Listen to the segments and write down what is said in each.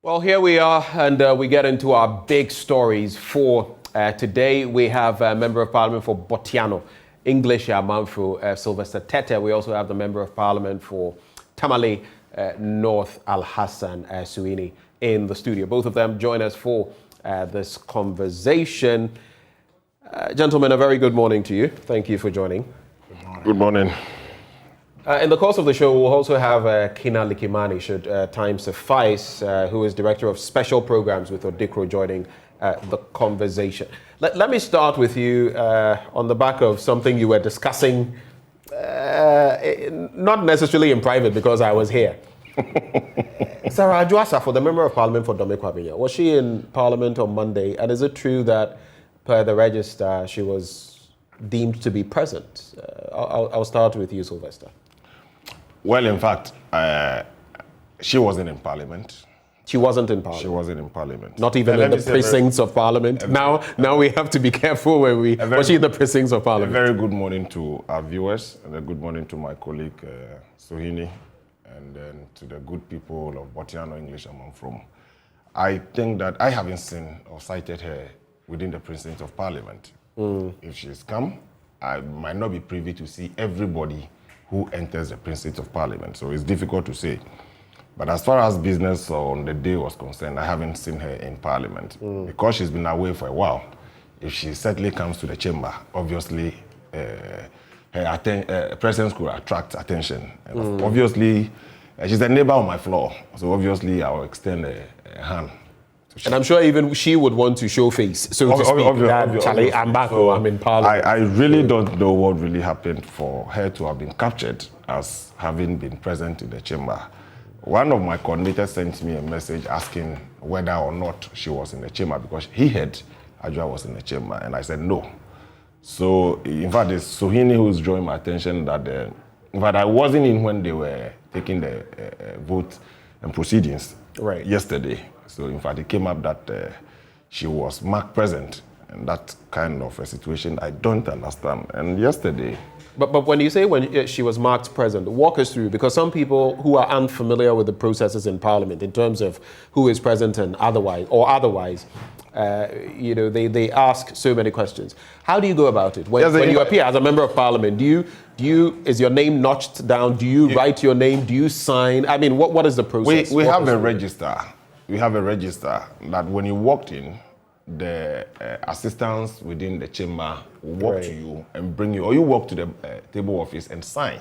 Well, here we are, and we get into our big stories for today. We have a Member of Parliament for Bortianor-Ngleshie-Amanfro, Sylvester Tetteh. We also have the Member of Parliament for Tamale North, Alhassan Suhuyini, in the studio. Both of them join us for this conversation. Gentlemen, a very good morning to you. Thank you for joining. Good morning. In the course of the show, we'll also have Kina Likimani, should time suffice, who is Director of Special Programs with Odikro, joining the conversation. Let me start with you on the back of something you were discussing, not necessarily in private because I was here. Sarah Adjoasa, for the Member of Parliament for Domekwabinya, was she in Parliament on Monday? And is it true that, per the register, she was deemed to be present? I'll start with you, Sylvester. Well, in fact, she wasn't in Parliament. She wasn't in Parliament? She wasn't in Parliament. Not even in the precincts of Parliament? Now we have to be careful when we... Was she in the precincts of Parliament? A very good morning to our viewers, and a good morning to my colleague, Suhuyini, and then to the good people of Bortianor-Ngleshie-Amanfro. I think that I haven't seen or cited her within the precincts of Parliament. If she's come, I might not be privy to see everybody who enters the precincts of Parliament. So it's difficult to say. But as far as business on the day was concerned, I haven't seen her in Parliament. Because she's been away for a while. If she certainly comes to the chamber, obviously her presence could attract attention. And obviously, she's a neighbor on my floor. So obviously, I'll extend a hand. And I'm sure even she would want to show face, so to speak. Charlie, I'm back, I'm in Parliament. I really don't know what really happened for her to have been captured as having been present in the chamber. One of my coordinators sent me a message asking whether or not she was in the chamber, because he heard Adjoa was in the chamber, and I said no. So, in fact, it's Suhuyini who's drawing my attention that, in fact, I wasn't in when they were taking the vote and proceedings yesterday. So, in fact, it came up that she was marked present, and that kind of a situation I don't understand. And yesterday... But when you say when she was marked present, walk us through, because some people who are unfamiliar with the processes in Parliament in terms of who is present and otherwise, they ask so many questions. How do you go about it? When you appear as a Member of Parliament, is your name notched down? Do you write your name? Do you sign? I mean, what is the process? We have a register. We have a register that when you walked in, the assistants within the chamber will walk to you and bring you, or you walk to the table office and sign.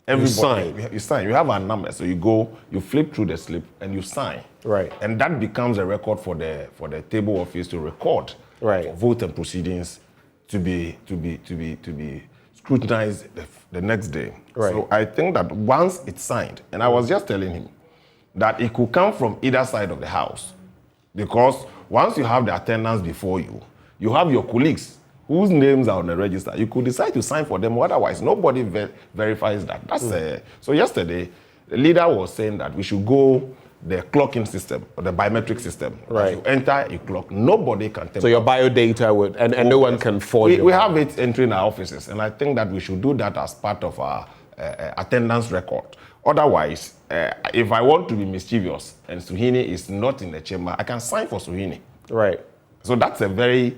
You sign? You sign. You have a number, so you go, you flip through the slip and you sign. Right. And that becomes a record for the table office to record. Right. For vote and proceedings to be scrutinized the next day. Right. So I think that once it's signed, and I was just telling him that it could come from either side of the house, because once you have the attendance before you, you have your colleagues whose names are on the register. You could decide to sign for them, otherwise nobody verifies that. So yesterday, the leader was saying that we should go the clocking system, or the biometric system. Right. You enter, you clock, nobody can tell. So your biodata would, and no one can forge. We have it entering our offices, and I think that we should do that as part of our attendance record. Otherwise, if I want to be mischievous and Suhuyini is not in the chamber, I can sign for Suhuyini. Right. So that's a very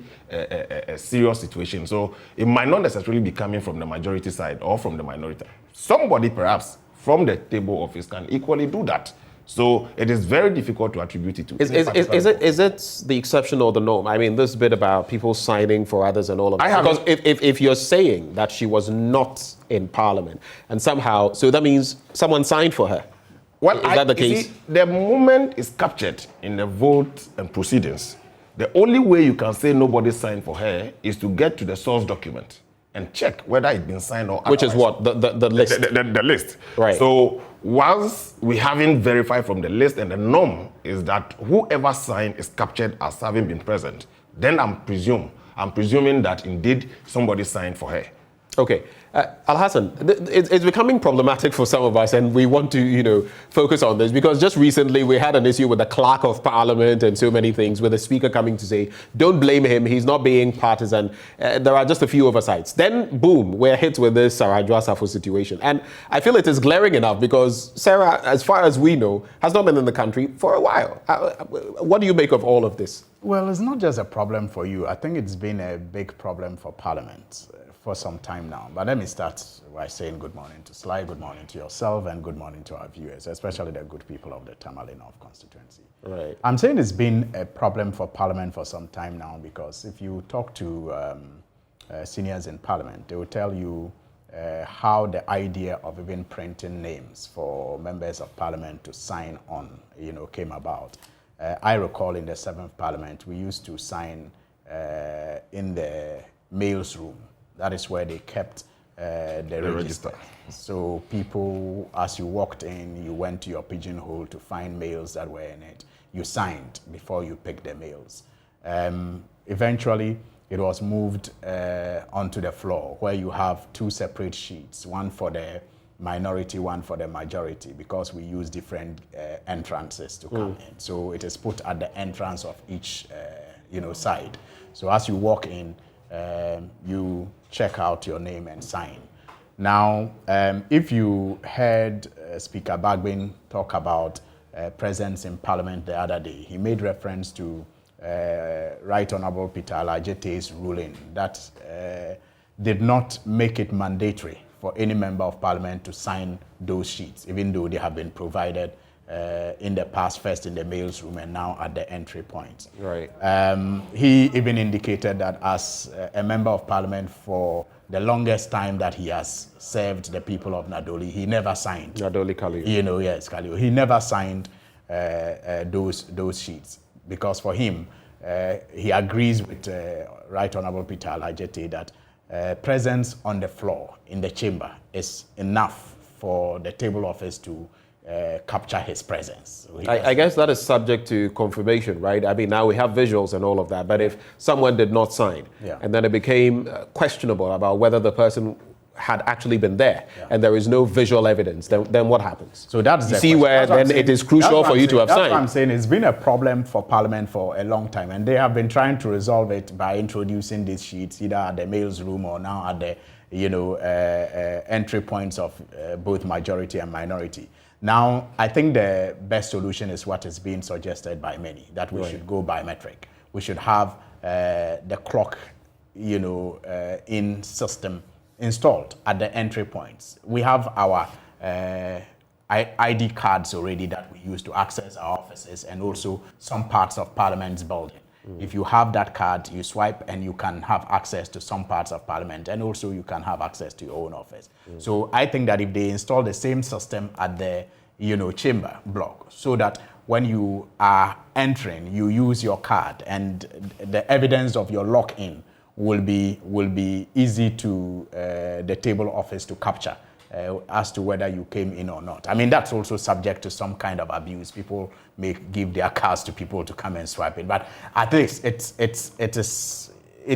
serious situation. So it might not necessarily be coming from the majority side or from the minority. Somebody perhaps from the table office can equally do that. So it is very difficult to attribute it to. Is it the exception or the norm? I mean, this bit about people signing for others and all of that. Because if you're saying that she was not in Parliament and somehow, so that means someone signed for her. Well, is that the case? See, the moment is captured in the vote and proceedings. The only way you can say nobody signed for her is to get to the source document and check whether it's been signed or otherwise. Which is what? The list? The list. Right. So once we haven't verified from the list, and the norm is that whoever signed is captured as having been present, then I'm presuming that indeed somebody signed for her. Okay. Alhassan, it's becoming problematic for some of us, and we want to, focus on this because just recently we had an issue with the clerk of parliament and so many things, with the speaker coming to say, don't blame him, he's not being partisan. There are just a few oversights. Then, boom, we're hit with this Sarah Adwoa Safo situation. And I feel it is glaring enough because Sarah, as far as we know, has not been in the country for a while. What do you make of all of this? Well, it's not just a problem for you. I think it's been a big problem for Parliament for some time now. But let me start by saying good morning to Sly, good morning to yourself, and good morning to our viewers, especially the good people of the Tamale North constituency. Right. I'm saying it's been a problem for Parliament for some time now because if you talk to seniors in Parliament, they will tell you how the idea of even printing names for members of Parliament to sign on, came about. I recall in the 7th Parliament, we used to sign in the mails room. That is where they kept the register. So people, as you walked in, you went to your pigeonhole to find mails that were in it. You signed before you picked the mails. Eventually, it was moved onto the floor where you have 2 separate sheets, one for the minority, one for the majority, because we use different entrances to come in. So it is put at the entrance of each side. So as you walk in, you check out your name and sign. Now, if you heard Speaker Bagbin talk about presence in Parliament the other day, he made reference to Right Honourable Peter Alhassan's ruling that did not make it mandatory for any member of Parliament to sign those sheets, even though they have been provided in the past, first in the mails room and now at the entry point. Right. He even indicated that as a member of Parliament for the longest time that he has served the people of Nadoli, he never signed. Nadoli Kaliu. Yes, Kaliu. He never signed those sheets because for him, he agrees with Right Honourable Peter Alhassan that presence on the floor in the chamber is enough for the table office to capture his presence. So I guess that is subject to confirmation, right? I mean, now we have visuals and all of that, but if someone did not sign and then it became questionable about whether the person had actually been there and there is no visual evidence, then what happens? So that's you see where then it is crucial for you to have signed. That's what I'm saying. It's been a problem for Parliament for a long time, and they have been trying to resolve it by introducing these sheets either at the mails room or now at the entry points of both majority and minority. Now, I think the best solution is what is being suggested by many, that we should go biometric. We should have the clock, in system installed at the entry points. We have our ID cards already that we use to access our offices and also some parts of Parliament's building. If you have that card, you swipe and you can have access to some parts of Parliament, and also you can have access to your own office. So I think that if they install the same system at the chamber block, so that when you are entering, you use your card and the evidence of your lock-in will be easy to the table office to capture as to whether you came in or not. I mean, that's also subject to some kind of abuse. People may give their cards to people to come and swipe it, but at least it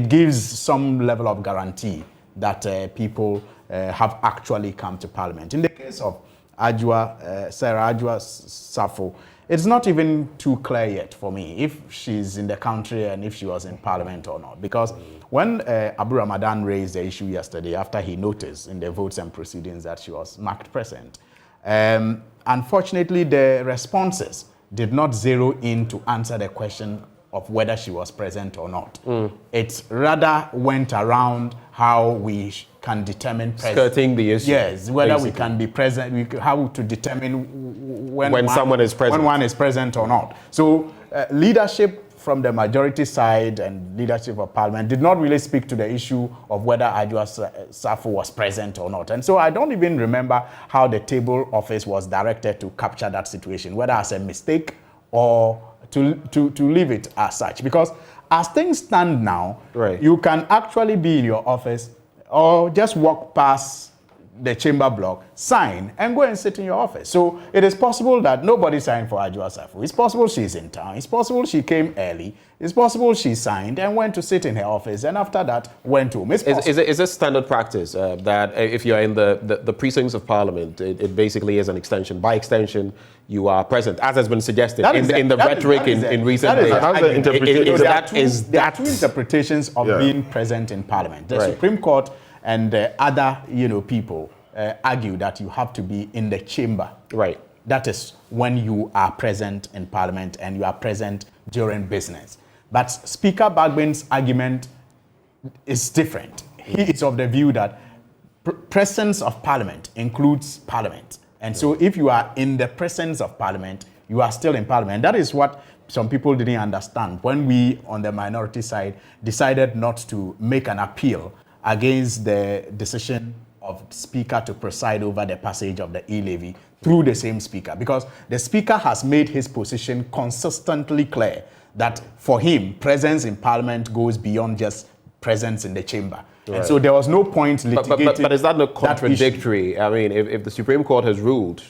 gives some level of guarantee that people have actually come to Parliament. In the case of Sarah Adwoa Safo, it's not even too clear yet for me if she's in the country and if she was in Parliament or not. Because when Abu Ramadan raised the issue yesterday after he noticed in the votes and proceedings that she was marked present, unfortunately the responses did not zero in to answer the question of whether she was present or not. It rather went around how we can determine presence. Skirting the issue. Yes, whether basically we can be present, how to determine when someone is present. When one is present or not. So leadership from the majority side and leadership of Parliament did not really speak to the issue of whether Adwoa Safo was present or not. And so I don't even remember how the table office was directed to capture that situation, whether as a mistake or to leave it as such. Because as things stand now, you can actually be in your office or just walk past the chamber block, sign, and go and sit in your office. So it is possible that nobody signed for Adwoa Safo. It's possible she's in town. It's possible she came early. It's possible she signed and went to sit in her office, and after that went home. Is it standard practice that if you're in the precincts of Parliament, it basically is an extension? By extension, you are present, as has been suggested in the rhetoric in recent days. There are two interpretations of being present in Parliament. The Supreme Court and other people argue that you have to be in the chamber. Right. That is when you are present in Parliament and you are present during business. But Speaker Bagben's argument is different. He is of the view that presence of Parliament includes Parliament. And so if you are in the presence of Parliament, you are still in Parliament. That is what some people didn't understand when we, on the minority side, decided not to make an appeal against the decision of Speaker to preside over the passage of the E-Levy through the same Speaker. Because the Speaker has made his position consistently clear that for him, presence in Parliament goes beyond just presence in the chamber. Right. And so there was no point litigating. But is that not contradictory? I mean, if the Supreme Court has ruled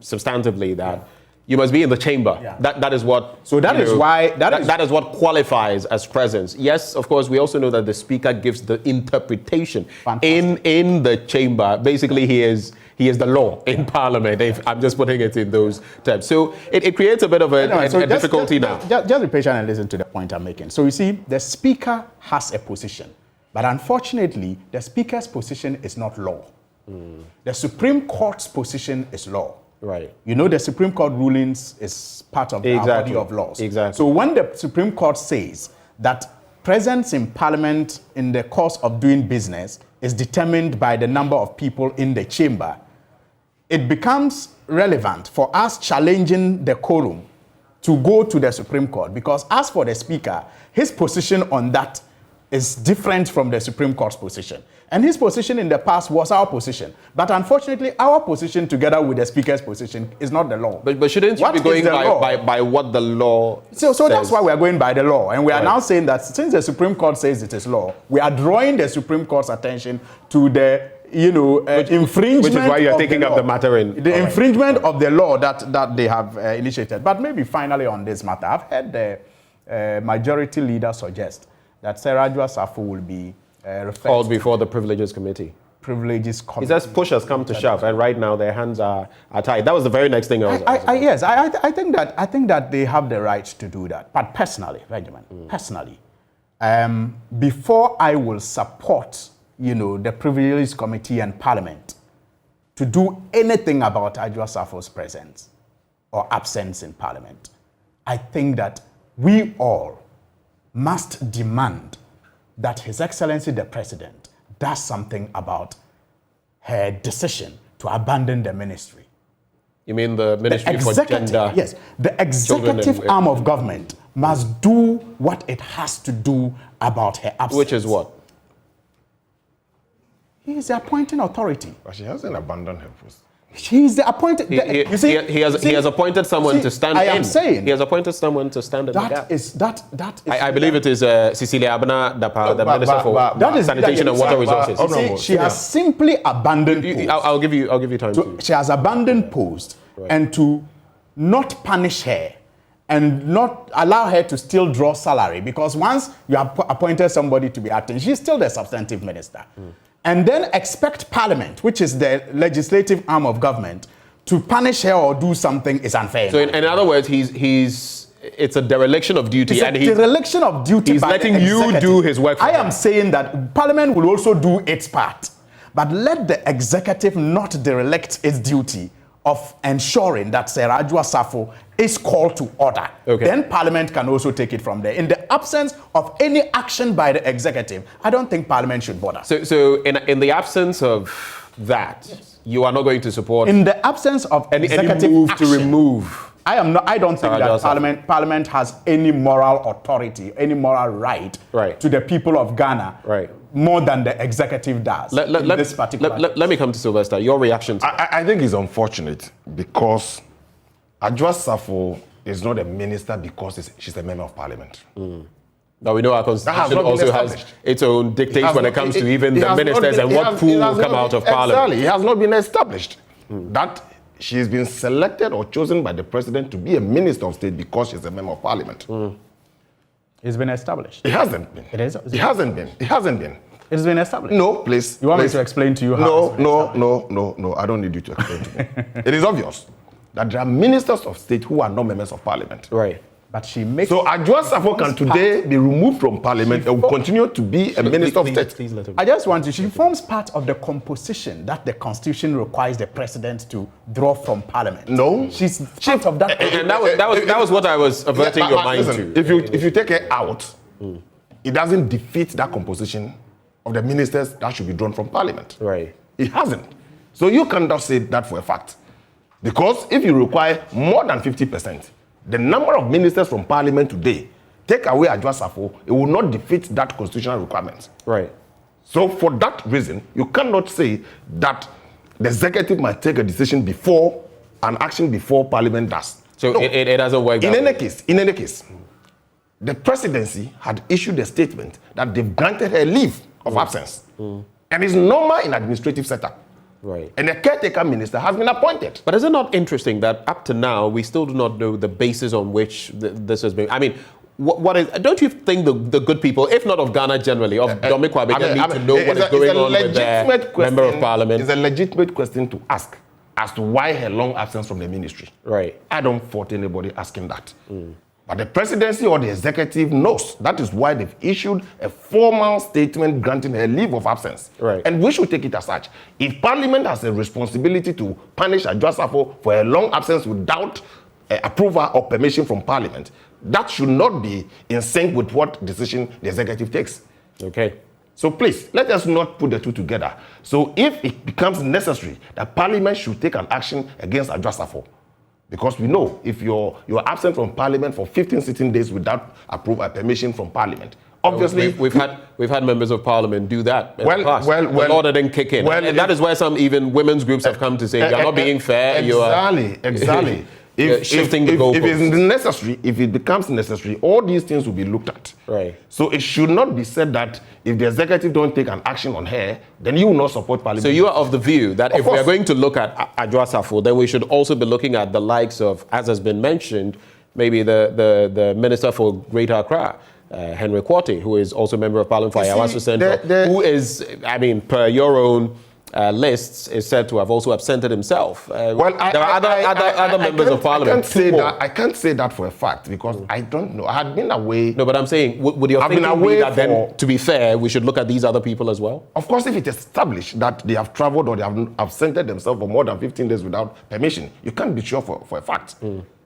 substantively that you must be in the chamber, that is what. So that is why that is what qualifies as presence. Yes, of course, we also know that the Speaker gives the interpretation in the chamber. Basically, he is the law in Parliament. If I'm just putting it in those terms, so it creates a bit of a difficulty now. Just be patient and listen to the point I'm making. So you see, the Speaker has a position. But unfortunately, the Speaker's position is not law. The Supreme Court's position is law. Right. The Supreme Court rulings is part of the body of laws. Exactly. So when the Supreme Court says that presence in Parliament in the course of doing business is determined by the number of people in the chamber, it becomes relevant for us challenging the quorum to go to the Supreme Court. Because as for the Speaker, his position on that is different from the Supreme Court's position. And his position in the past was our position. But unfortunately, our position together with the Speaker's position is not the law. But shouldn't you be going by what the law says? So that's why we are going by the law. And we are now saying that since the Supreme Court says it is law, we are drawing the Supreme Court's attention to the infringement. Which is why you are taking up the matter in the infringement of the law that they have initiated. But maybe finally on this matter, I've heard the majority leader suggest that Sarah Adwoa Safo will be called before the Privileges Committee. Privileges Committee. He says push has come to shove, and right now their hands are tied. That was the very next thing I was. I think that they have the right to do that. But personally, Benjamin, before I will support, the Privileges Committee and Parliament to do anything about Adwoa Safo's presence or absence in Parliament, I think that we all must demand that His Excellency the President does something about her decision to abandon the ministry. You mean the Ministry for Gender? Yes. The executive arm of government must do what it has to do about her absence. Which is what? He is the appointing authority. But she hasn't abandoned her post. He's the appointed. He has appointed someone to stand in. I am saying he has appointed someone to stand in the gap. That is. I believe it is Cecilia Abena, the Minister for Sanitation and Water Resources. She has simply abandoned post. I'll give you time. She has abandoned post, and to not punish her and not allow her to still draw salary, because once you have appointed somebody to be acting, she's still the substantive minister. And then expect Parliament, which is the legislative arm of government, to punish her or do something is unfair. So in other words, it's a dereliction of duty. It's a dereliction of duty. He's letting you do his work for I am saying that Parliament will also do its part. But let the executive not derelict its duty of ensuring that Sarah Adwoa Safo is called to order. Okay. Then Parliament can also take it from there. In the absence of any action by the executive, I don't think Parliament should bother. So in the absence of that, you are not going to support... In the absence of executive any move action, to remove... I don't think that Parliament has any moral authority, any moral right to the people of Ghana more than the executive does. Let me come to Sylvester. Your reaction to I think it's unfortunate because Adwoa Safo is not a minister because she's a member of Parliament. Now we know our constitution also has its own dictates when it comes to even the ministers and what pool will come out of parliament. Exactly, it has not been established that she has been selected or chosen by the president to be a minister of state because she's a member of parliament. It's been established. It hasn't been. It is. It hasn't been. It hasn't been. It's been established. No, please. You want me to explain to you how? No. I don't need you to explain to me. It is obvious that there are ministers of state who are not members of parliament. Right. But she makes. So Adwoa Safo can today be removed from parliament and will continue to be a minister of state. Please let her. I just want to. She forms part of the composition that the constitution requires the president to draw from parliament. No, she's part of that. And that was what I was averting your mind listen, to. If you take her out, it doesn't defeat that composition of the ministers that should be drawn from parliament. Right. It hasn't. So you cannot say that for a fact. Because if you require more than 50%, the number of ministers from parliament today, take away Adwoa Safo, it will not defeat that constitutional requirement. Right. So for that reason, you cannot say that the executive might take a decision before, an action before parliament does. So no. it doesn't work that way. In any case, the presidency had issued a statement that they've granted her leave of absence. And it's normal in administrative setup. Right. And a caretaker minister has been appointed. But is it not interesting that up to now, we still do not know the basis on which this has been? I mean, what is? Don't you think the good people, if not of Ghana generally, of Dominic need to know what is going on with their member of parliament? It's a legitimate question to ask as to why her long absence from the ministry. Right. I don't fault anybody asking that. But the presidency or the executive knows. That is why they've issued a formal statement granting her leave of absence. Right. And we should take it as such. If parliament has a responsibility to punish Adwoa Safo for a long absence without approval or permission from parliament, that should not be in sync with what decision the executive takes. Okay. So please, let us not put the two together. So if it becomes necessary that parliament should take an action against Adwoa Safo, because we know if you're absent from parliament for 15 sitting days without approval permission from parliament, obviously we've had members of parliament do that in the past. The law didn't kick in, and that is why some even women's groups have come to say you're not being fair. Exactly. Shifting the goalposts. If it's necessary, if it becomes necessary, all these things will be looked at. Right. So it should not be said that if the executive don't take an action on her, then you will not support parliament. So you are of the view that if we are going to look at Adwoa Safo, then we should also be looking at the likes of, as has been mentioned, maybe the Minister for Greater Accra, Henry Quartey, who is also a member of Parliament for Ayawaso Central, who is, I mean, per your own lists, is said to have also absented himself. There are other members of Parliament. I can't say that for a fact because I don't know. I had been away. No, but I'm saying, would your thinking be that then, to be fair, we should look at these other people as well? Of course, if it is established that they have traveled or they have absented themselves for more than 15 days without permission, you can't be sure for a fact.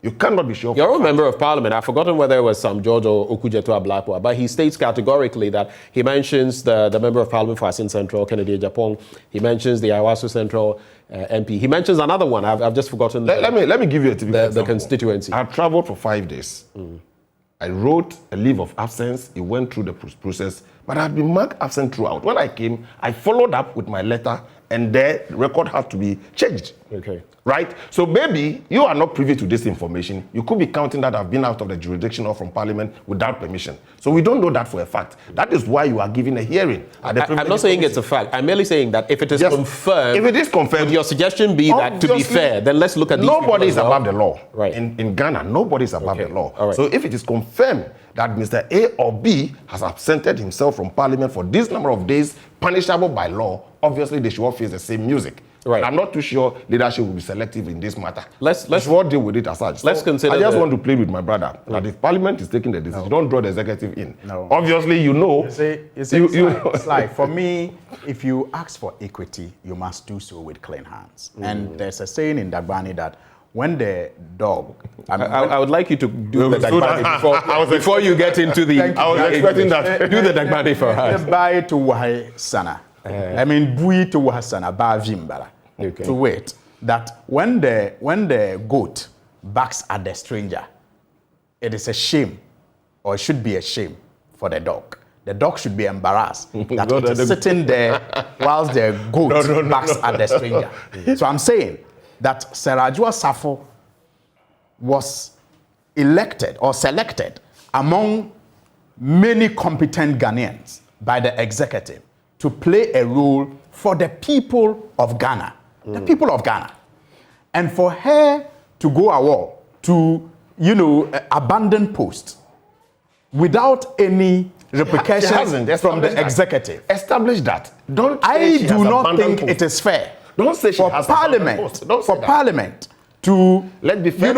You cannot be sure. Your own member of parliament, I've forgotten whether it was Sam George or Okujeto Ablakwa, but he states categorically that he mentions the member of parliament for Assin Central, Kennedy Ejapong. He mentions the Ayawaso Central MP. He mentions another one. I've just forgotten. Let me give you a typical example. The constituency. I traveled for 5 days. I wrote a leave of absence. It went through the process, but I had been marked absent throughout. When I came, I followed up with my letter, and the record had to be changed. Okay. Right? So maybe you are not privy to this information. You could be counting that I've been out of the jurisdiction or from parliament without permission. So we don't know that for a fact. That is why you are giving a hearing. I'm not saying it's a fact. I'm merely saying that if it is confirmed, if it is confirmed, would your suggestion be that, to be fair, then let's look at these nobody is above the law. Right. In Ghana, nobody is above the law. All right. So if it is confirmed that Mr. A or B has absented himself from parliament for this number of days, punishable by law, obviously they should all face the same music. Right. And I'm not too sure leadership will be selective in this matter. Let's all deal with it as such. Let's consider. I just want to play with my brother that if Parliament is taking the decision, don't draw the executive in. No. Obviously, you know. It's like for me, if you ask for equity, you must do so with clean hands. And there's a saying in Dagbani that when the dog, I would like you to do the Dagbani before you get into the. I was expecting that. Do the Dagbani for us. The buy to Wahai Sana. I mean, bui to Wahasana, ba vimbara. Okay. To wait that when the goat barks at the stranger, it is a shame, or it should be a shame for the dog. The dog should be embarrassed that it is sitting there whilst the goat barks at the stranger. So I'm saying that Adwoa Safo was elected or selected among many competent Ghanaians by the executive to play a role for the people of Ghana. The people of Ghana. And for her to go away to, abandon post without any repercussions from the executive. Establish that. Don't say I she do has not abandoned think post. it is fair. Don't say she for has Parliament, abandoned post. Don't say for that. Parliament to, Let's be fair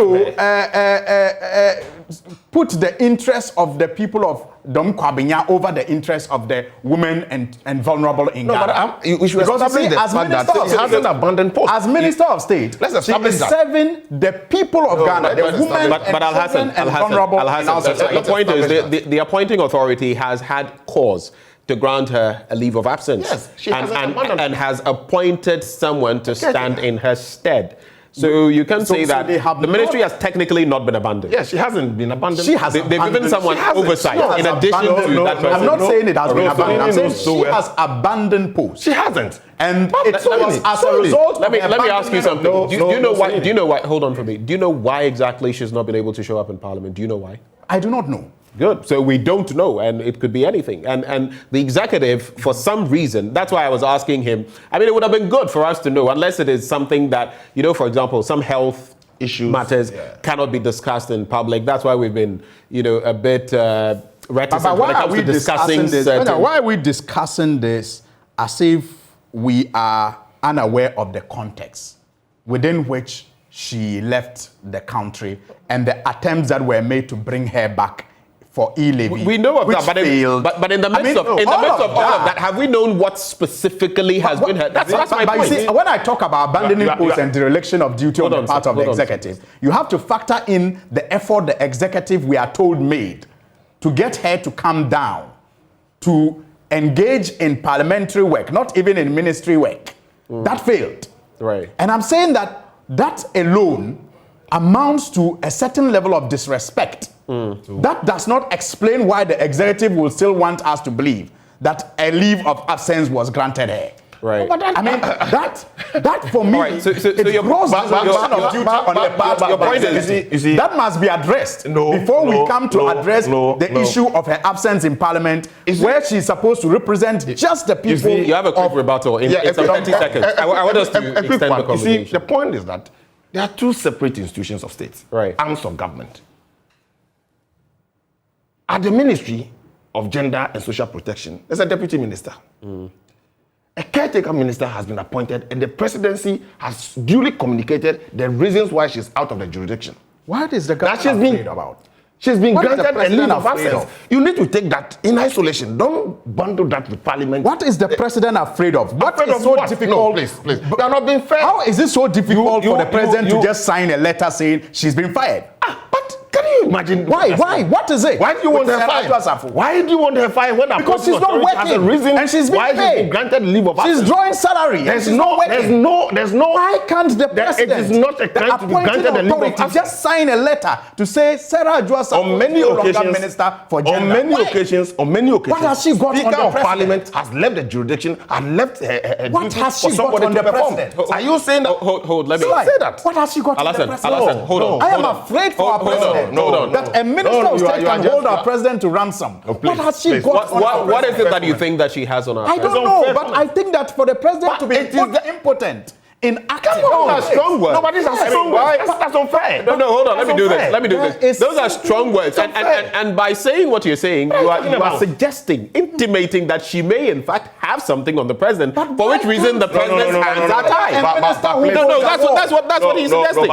put the interests of the people of Dom Kwabinya over the interests of the women and vulnerable in Ghana. We should establish the fact that she hasn't abandoned post. As Minister of State, let's establish she is that. serving the people of Ghana, the women but children and vulnerable in our society. The point is the appointing authority has had cause to grant her a leave of absence. Yes, she and has appointed someone to stand in her stead. So you can say that the ministry has technically not been abandoned. Yes, she hasn't been abandoned. They've given someone oversight in addition to that person. I'm not saying it has been abandoned. I'm saying she has abandoned post. She hasn't. And it was as a result. Let me ask you something. Do you know why? Do you know why? Hold on for me. Do you know why exactly she's not been able to show up in Parliament? Do you know why? I do not know. Good. So we don't know, and it could be anything. And the executive, for some reason, that's why I was asking him. I mean, it would have been good for us to know, unless it is something that, for example, some health issues matters cannot be discussed in public. That's why we've been, a bit reticent when it comes to discussing this. Why are we discussing this as if we are unaware of the context within which she left the country and the attempts that were made to bring her back for E-Levy? We know of that, but in the midst of all of that, have we known what specifically has been her? That's my point. See, when I talk about abandoning post and dereliction of duty on the part of the executive, you have to factor in the effort the executive, we are told, made to get her to come down, to engage in parliamentary work, not even in ministry work. That failed. Right. And I'm saying that alone amounts to a certain level of disrespect. That does not explain why the executive will still want us to believe that a leave of absence was granted her. Right. But that for me, right. So it grows of duty on the part of the executive. That must be addressed before we come to address the issue of her absence in Parliament, where she's supposed to represent just the people. You have a quick rebuttal in 30 seconds. I want us to extend the conversation. You see, the point is that there are two separate institutions of state, arms of government. At the Ministry of Gender and Social Protection, there's a deputy minister. A caretaker minister has been appointed, and the presidency has duly communicated the reasons why she's out of the jurisdiction. What is the government afraid about? She's been granted a leave of absence. You need to take that in isolation. Don't bundle that with Parliament. What is the president afraid of? What is so difficult? No, please. You are not being fair. How is it so difficult for the president to just sign a letter saying she's been fired? But can you imagine? Why? What is it? Why do you want her fired? Why do you want her fired when because she's not working and she's being paid? She's been granted leave of absence? She's drawing salary. There's no. Why can't the president, it is not a crime to be granted a leave of absence, just sign a letter to say Sarah Joasa on many occasions, minister for gender? On many occasions, what has she got Speaker on the of Parliament has left the jurisdiction and left her what has she got on the president? Are you saying that? Hold. Let me say that. What has she got on the president? Alhassan, hold on. I am afraid for our president that a minister of state can hold our president to ransom. What has she got? What is it that you think that she has on her? I don't know, but I think that for the president to be impotent in acting. That's strong words. No, but these are strong words. That's unfair. No, hold on. Let me do this. Those are strong words. And by saying what you're saying, you are suggesting, intimating that she may in fact have something on the president, for which reason the president's hands are tied. No, that's what he's suggesting.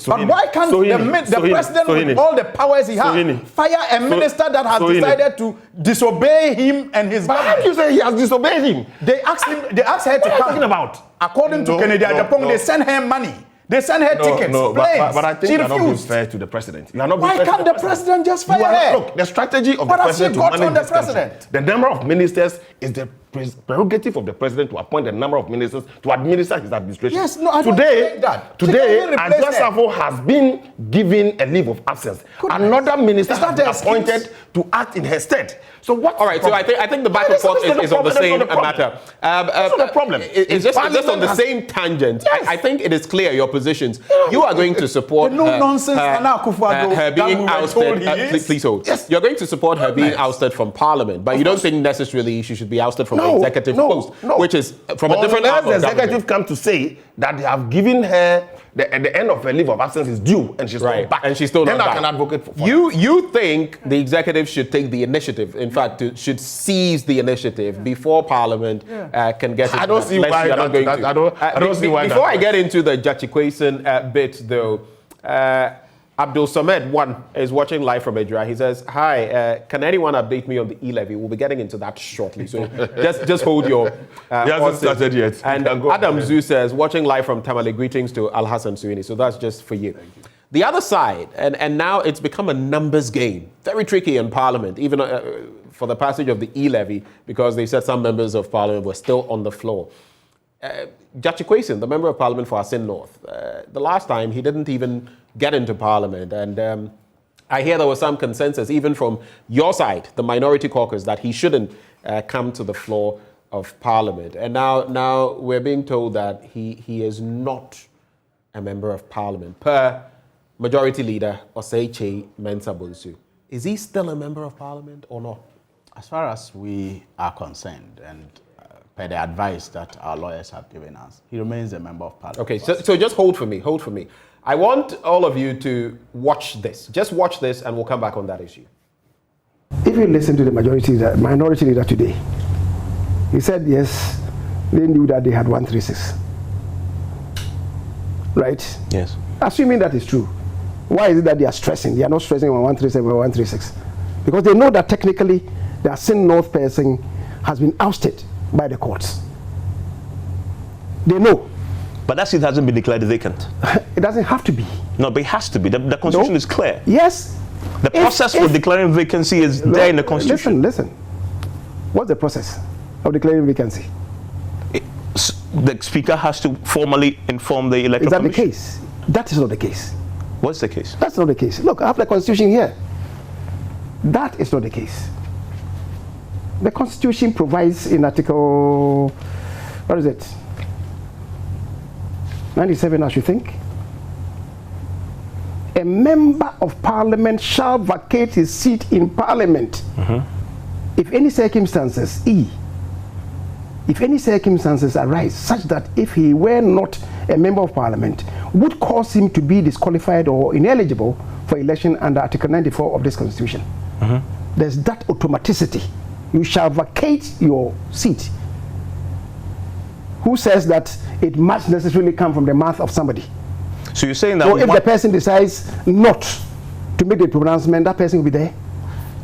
But why can't the president, with all the powers he has, fire a minister that has decided to disobey him and his government? How do you say he has disobeyed him? They asked her to come. Talking about? According to Kennedy Ajapong, they send her money. They send her tickets, planes. But I think you're not being fair to the president. Why can't the president just fire her? Look, the strategy of the president to manage this country, the number of ministers is the prerogative of the president to appoint a number of ministers to administer his administration. Yes, no, I don't think that. Today, Adjua has been given a leave of absence. Another minister has been appointed to act in her stead. So what? All right. So I think the back and forth is on the same matter. That's not the problem. It's just on the same tangent. Yes. I think it is clear your positions. You are going to support her being ousted. Please hold. Yes. You're going to support her being ousted from Parliament, but you don't think necessarily she should be ousted from the executive post, which is from a different arm of the executive government. come to say that they have given her the end of her leave of absence is due, and she's not back. And she's still not back. Then I can advocate for you think the executive should take the initiative? In fact, should seize the initiative before Parliament can get it. I don't see why I don't see why. Before I get into the Jachikwason bit, though, Abdul Samed one is watching live from Edra. He says, "Hi, can anyone update me on the E-Levy?" We'll be getting into that shortly, so just hold your. He hasn't started yet. And Adam Zu says, watching live from Tamale, greetings to Alhassan Suhuyini. So that's just for you. The other side, and now it's become a numbers game. Very tricky in Parliament, even for the passage of the E-Levy, because they said some members of Parliament were still on the floor. Jachikwason, the member of Parliament for Assin North, the last time he didn't even get into Parliament, and I hear there was some consensus, even from your side, the minority caucus, that he shouldn't come to the floor of Parliament. And now we're being told that he is not a member of Parliament, per Majority Leader Osei Mensah Bonsu. Is he still a member of Parliament or not? As far as we are concerned, and per the advice that our lawyers have given us, he remains a member of Parliament. Okay, so just hold for me. I want all of you to watch this. Just watch this, and we'll come back on that issue. If you listen to the minority leader today, he said yes, they knew that they had 136. Right? Yes. Assuming that is true, why is it that they are stressing? They are not stressing on 137 or 136. Because they know that technically the Assin North person has been ousted by the courts. They know. But that seat hasn't been declared vacant. It doesn't have to be. No, but it has to be. The Constitution is clear. Yes. The process for declaring vacancy is there in the Constitution. Listen. What's the process of declaring vacancy? The Speaker has to formally inform the Electoral Commission. Is that the case? That is not the case. What's the case? That's not the case. Look, I have the Constitution here. That is not the case. The Constitution provides in Article, what is it? 97, I should think. A member of Parliament shall vacate his seat in Parliament if any circumstances, if any circumstances arise such that if he were not a member of Parliament would cause him to be disqualified or ineligible for election under Article 94 of this Constitution. There's that automaticity. You shall vacate your seat. Who says that it must necessarily come from the mouth of somebody? So you're saying that if the person decides not to make the pronouncement, that person will be there?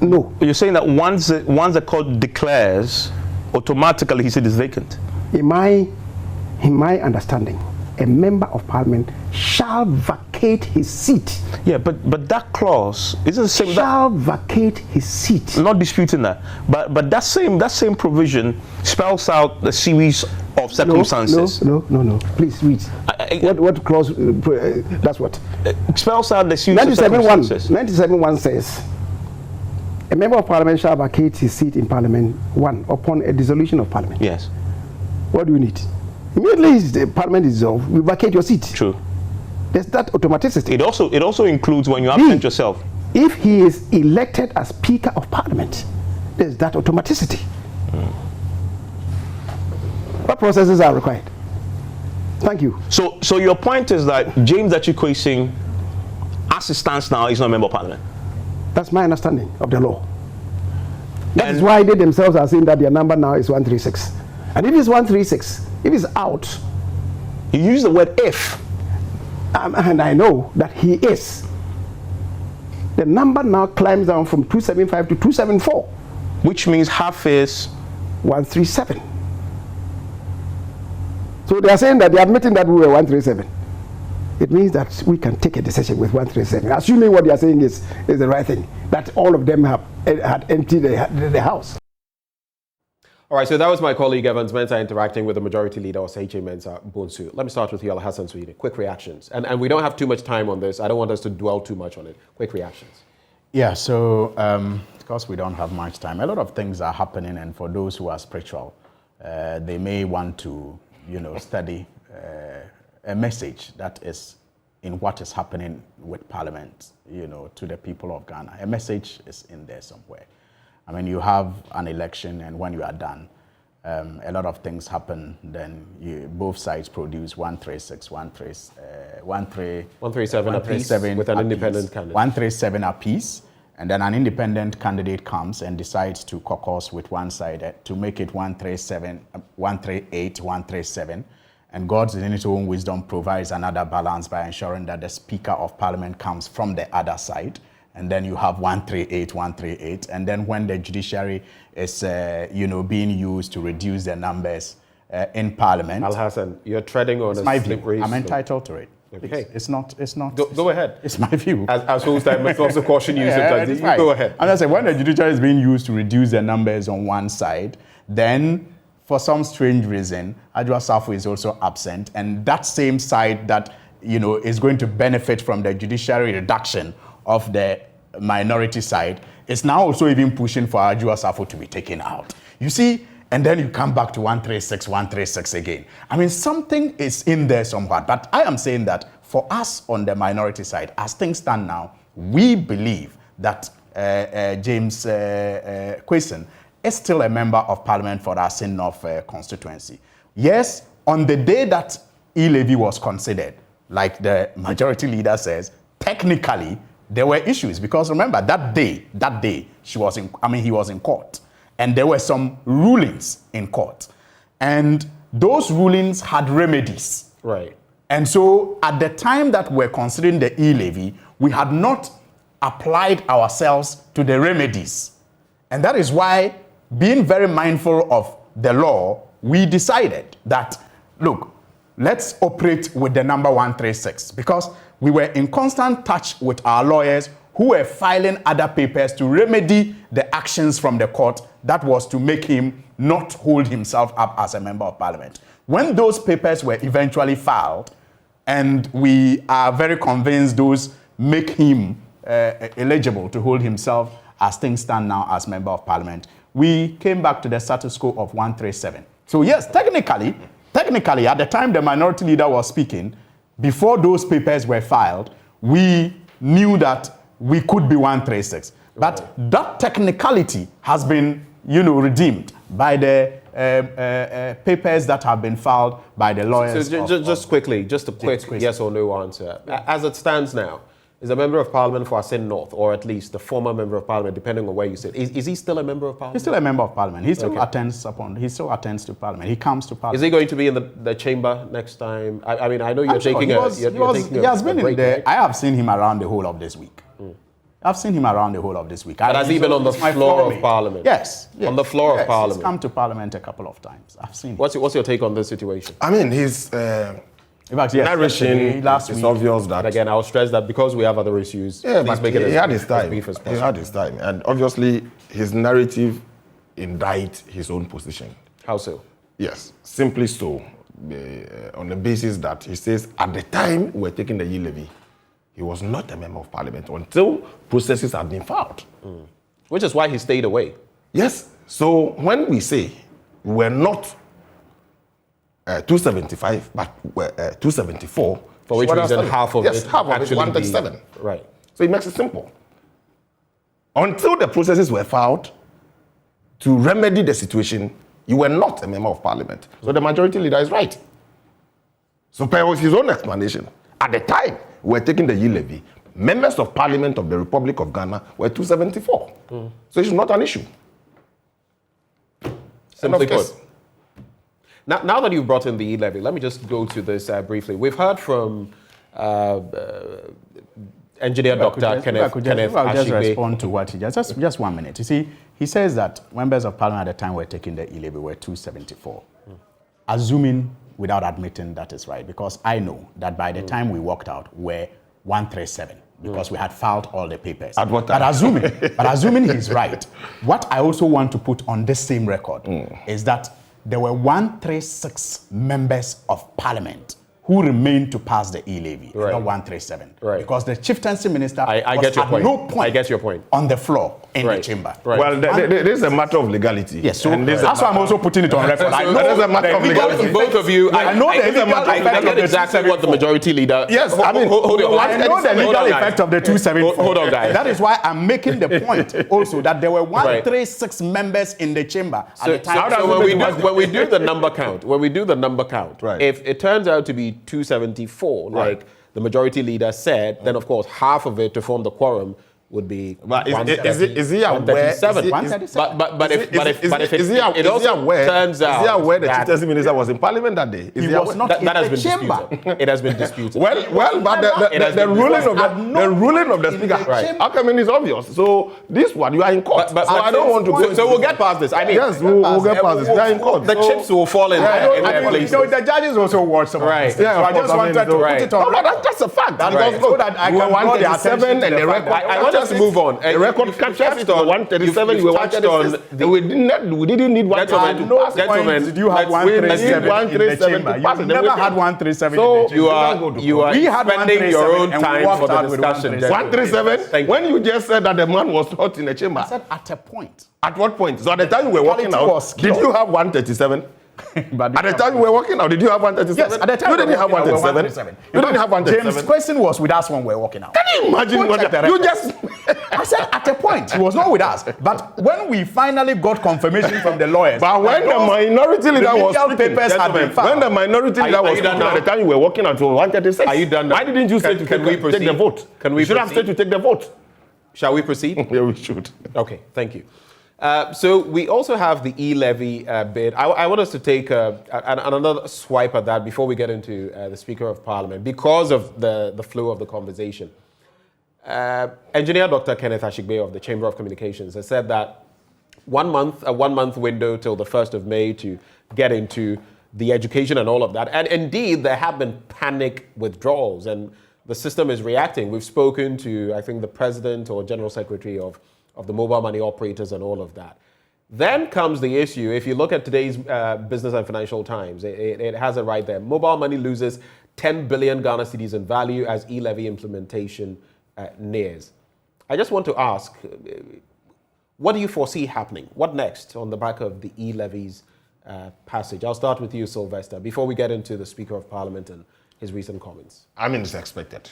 No. You're saying that once the court declares, automatically his seat is vacant? In my understanding, a member of Parliament shall vacate his seat. Yeah, but that clause isn't the same. Shall vacate his seat. I'm not disputing that, but that same provision spells out a series of circumstances. No. Please read. What clause? That's what. Spells out the series of circumstances. 97.1 says, a member of Parliament shall vacate his seat in Parliament 1 upon a dissolution of Parliament. Yes. What do you need? Immediately the Parliament is dissolved, you vacate your seat. True. There's that automaticity. It also includes when you absent yourself. If he is elected as Speaker of Parliament, there's that automaticity. What processes are required? Thank you. So your point is that James Jachikwason, as it stands now, is not a member of Parliament? That's my understanding of the law. That is why they themselves are saying that their number now is 136. And if it's 136, if it's out, you use the word if. And I know that he is. The number now climbs down from 275 to 274. Which means half is 137. So they are saying that they are admitting that we were 137. It means that we can take a decision with 137, assuming what they are saying is the right thing, that all of them had emptied the house. All right, so that was my colleague Evans Mensah interacting with the majority leader, Oseiche Mensah Bonsu. Let me start with you, Alhassan Suhuyini. Quick reactions. And we don't have too much time on this. I don't want us to dwell too much on it. Quick reactions. Yeah, so because we don't have much time, a lot of things are happening, and for those who are spiritual, they may want to, study a message that is in what is happening with Parliament, to the people of Ghana. A message is in there somewhere. I mean, you have an election, and when you are done, a lot of things happen. Then both sides produce 137 apiece with an independent candidate. 137 apiece, and then an independent candidate comes and decides to caucus with one side to make it 137, 138, 137. And God, in His own wisdom, provides another balance by ensuring that the Speaker of Parliament comes from the other side. And then you have 138, 138. And then when the judiciary is, being used to reduce the numbers in Parliament. Alhassan, you're treading on a slippery slope. I'm entitled to it. Okay. It's not. Go ahead. It's my view. As host, I must also caution you sometimes. Right. Go ahead. And I say, when the judiciary is being used to reduce the numbers on one side, then for some strange reason, Adwoa Safo is also absent. And that same side that, is going to benefit from the judiciary reduction of the minority side is now also even pushing for Adwoa Safo to be taken out. You see, and then you come back to 136 again. I mean, something is in there somewhat. But I am saying that for us on the minority side, as things stand now, we believe that James Kwesen is still a member of Parliament for the Assin North constituency. Yes, on the day that E-Levy was considered, like the majority leader says, technically, there were issues because remember that day he was in court, and there were some rulings in court, and those rulings had remedies. Right. And so at the time that we're considering the E-Levy, we had not applied ourselves to the remedies, and that is why, being very mindful of the law, we decided that look, let's operate with the number 136 because we were in constant touch with our lawyers who were filing other papers to remedy the actions from the court that was to make him not hold himself up as a member of Parliament. When those papers were eventually filed, and we are very convinced those make him eligible to hold himself as things stand now as member of Parliament, we came back to the status quo of 137. So yes, technically, at the time the minority leader was speaking, before those papers were filed, we knew that we could be 136. But that technicality has been, redeemed by the papers that have been filed by the lawyers. So just quickly, just a quick yes or no answer. As it stands now, is a member of Parliament for Assin North, or at least the former member of Parliament, depending on where you sit. Is he still a member of Parliament? He's still a member of Parliament. He still attends to Parliament. He comes to Parliament. Is he going to be in the chamber next time? I mean, I know you're taking he has been in there. I have seen him around the whole of this week. I've seen him around the whole of this week. But has he been on the floor of Parliament? Yes. On the floor of Parliament. He's come to Parliament a couple of times. I've seen him. What's your take on this situation? I mean, his narration last is week. obvious that... And again, I'll stress that because we have other issues, but make it he had his time. as brief as possible. He had his time. And obviously, his narrative indict his own position. How so? Yes, simply so. On the basis that he says, at the time we were taking the E-Levy, he was not a member of Parliament until processes had been filed. Which is why he stayed away. Yes. So when we say we were not 275, but 274. For which reason half of it half of it, actually 137. Right. So it makes it simple. Until the processes were filed to remedy the situation, you were not a member of Parliament. So the majority leader is right. So per his own explanation, at the time we were taking the E-Levy, members of Parliament of the Republic of Ghana were 274. So it's not an issue. Simply put. Now that you've brought in the E-Levy, let me just go to this briefly. We've heard from Engineer Dr. Kenneth I'll just Ashigbe. respond to what he just 1 minute. You see, he says that members of Parliament at the time we're taking the E-Levy were 274. Assuming without admitting that is right, because I know that by the time we walked out, we're 137. because we had filed all the papers. At what time? But assuming he's right, what I also want to put on this same record is that there were 136 members of parliament who remained to pass the E-Levy, Right. not 137. Right. Because the chieftaincy minister I was get your at point. no point I get your point. on the floor in Right. the chamber. Right. Well, this is a matter of legality. Yes, so And this is a that's why I'm also putting it on record. I know that is a matter the of legal legality. effect- Both of you, I know the legal I effect get of the exactly what the 274. majority leader. Yes, hold I mean, on. I know the legal effect of the 274. Hold on, guys. That is why I'm making the point also that there were 136 members in the chamber at the time. So when we do the number count, Right. if it turns out to be 274, like the majority leader said, then of course half of it to form the quorum would be But is he 137. aware? But if it also turns out is he aware the that chieftaincy minister was in parliament that day? Is He he was aware? not that in has the been chamber. disputed. It has been disputed. Well, but It has the been ruling discussed. of the ruling of the speaker. Right. How come it is obvious? So this one you are in court. But so I don't want to go. So we'll get past this. I mean, Yes, we'll get past this. You are in court. the So- chips will fall in their places. The judges also watch some of Right. these things. Yeah, So of I just course, I mean, wanted to so- put it on No, but record. that's a fact. That's Because right. look, So that I you were can draw the 137 attention to and the the fact record. that- I want us to move on. The record You've captures touched it on on- 137. you've You were touched 136. on We didn't need 137 At no to pass it. point did you have let's- we need 137 in the 137 chamber. to pass You it. never Then we had can- 137 So in the chamber. you are We had spending your own 137 and we time walked for the out with discussion. 137. 137. Thank you. When you just said that the man was not in the chamber. I said at a point. At what point? So at the time you were walking Quality out, was did you have 137? But At the time you were walking out, did you have 137? Yes, at the time you didn't we have were walking out, 137. we You didn't have 137. James' question was with us when we were walking out. Can you imagine Go what check the you record. just? I said at a point, he was not with us. But when we finally got confirmation from the lawyers, But when the minority leader was legal speaking, papers had been filed. when the minority leader was you done speaking at now? the time you were walking out, it was 136. Are you done now? Why didn't you say Can- to can we take the proceed? vote? Can we You should have proceed? said to take the vote. Shall we proceed? Yeah, we should. Okay, thank you. So we also have the E-Levy bid. I want us to take another swipe at that before we get into the Speaker of Parliament because of the flow of the conversation. Engineer Dr. Kenneth Ashigbe of the Chamber of Communications has said that a 1 month window till the 1st of May to get into the education and all of that. And indeed, there have been panic withdrawals and the system is reacting. We've spoken to, I think, the president or general secretary of the mobile money operators and all of that. Then comes the issue. If you look at today's Business and Financial Times, it has it right there. Mobile money loses 10 billion Ghana cedis in value as E-Levy implementation nears. I just want to ask, what do you foresee happening? What next on the back of the E-Levy's passage? I'll start with you, Sylvester, before we get into the Speaker of Parliament and his recent comments. I mean, it's expected.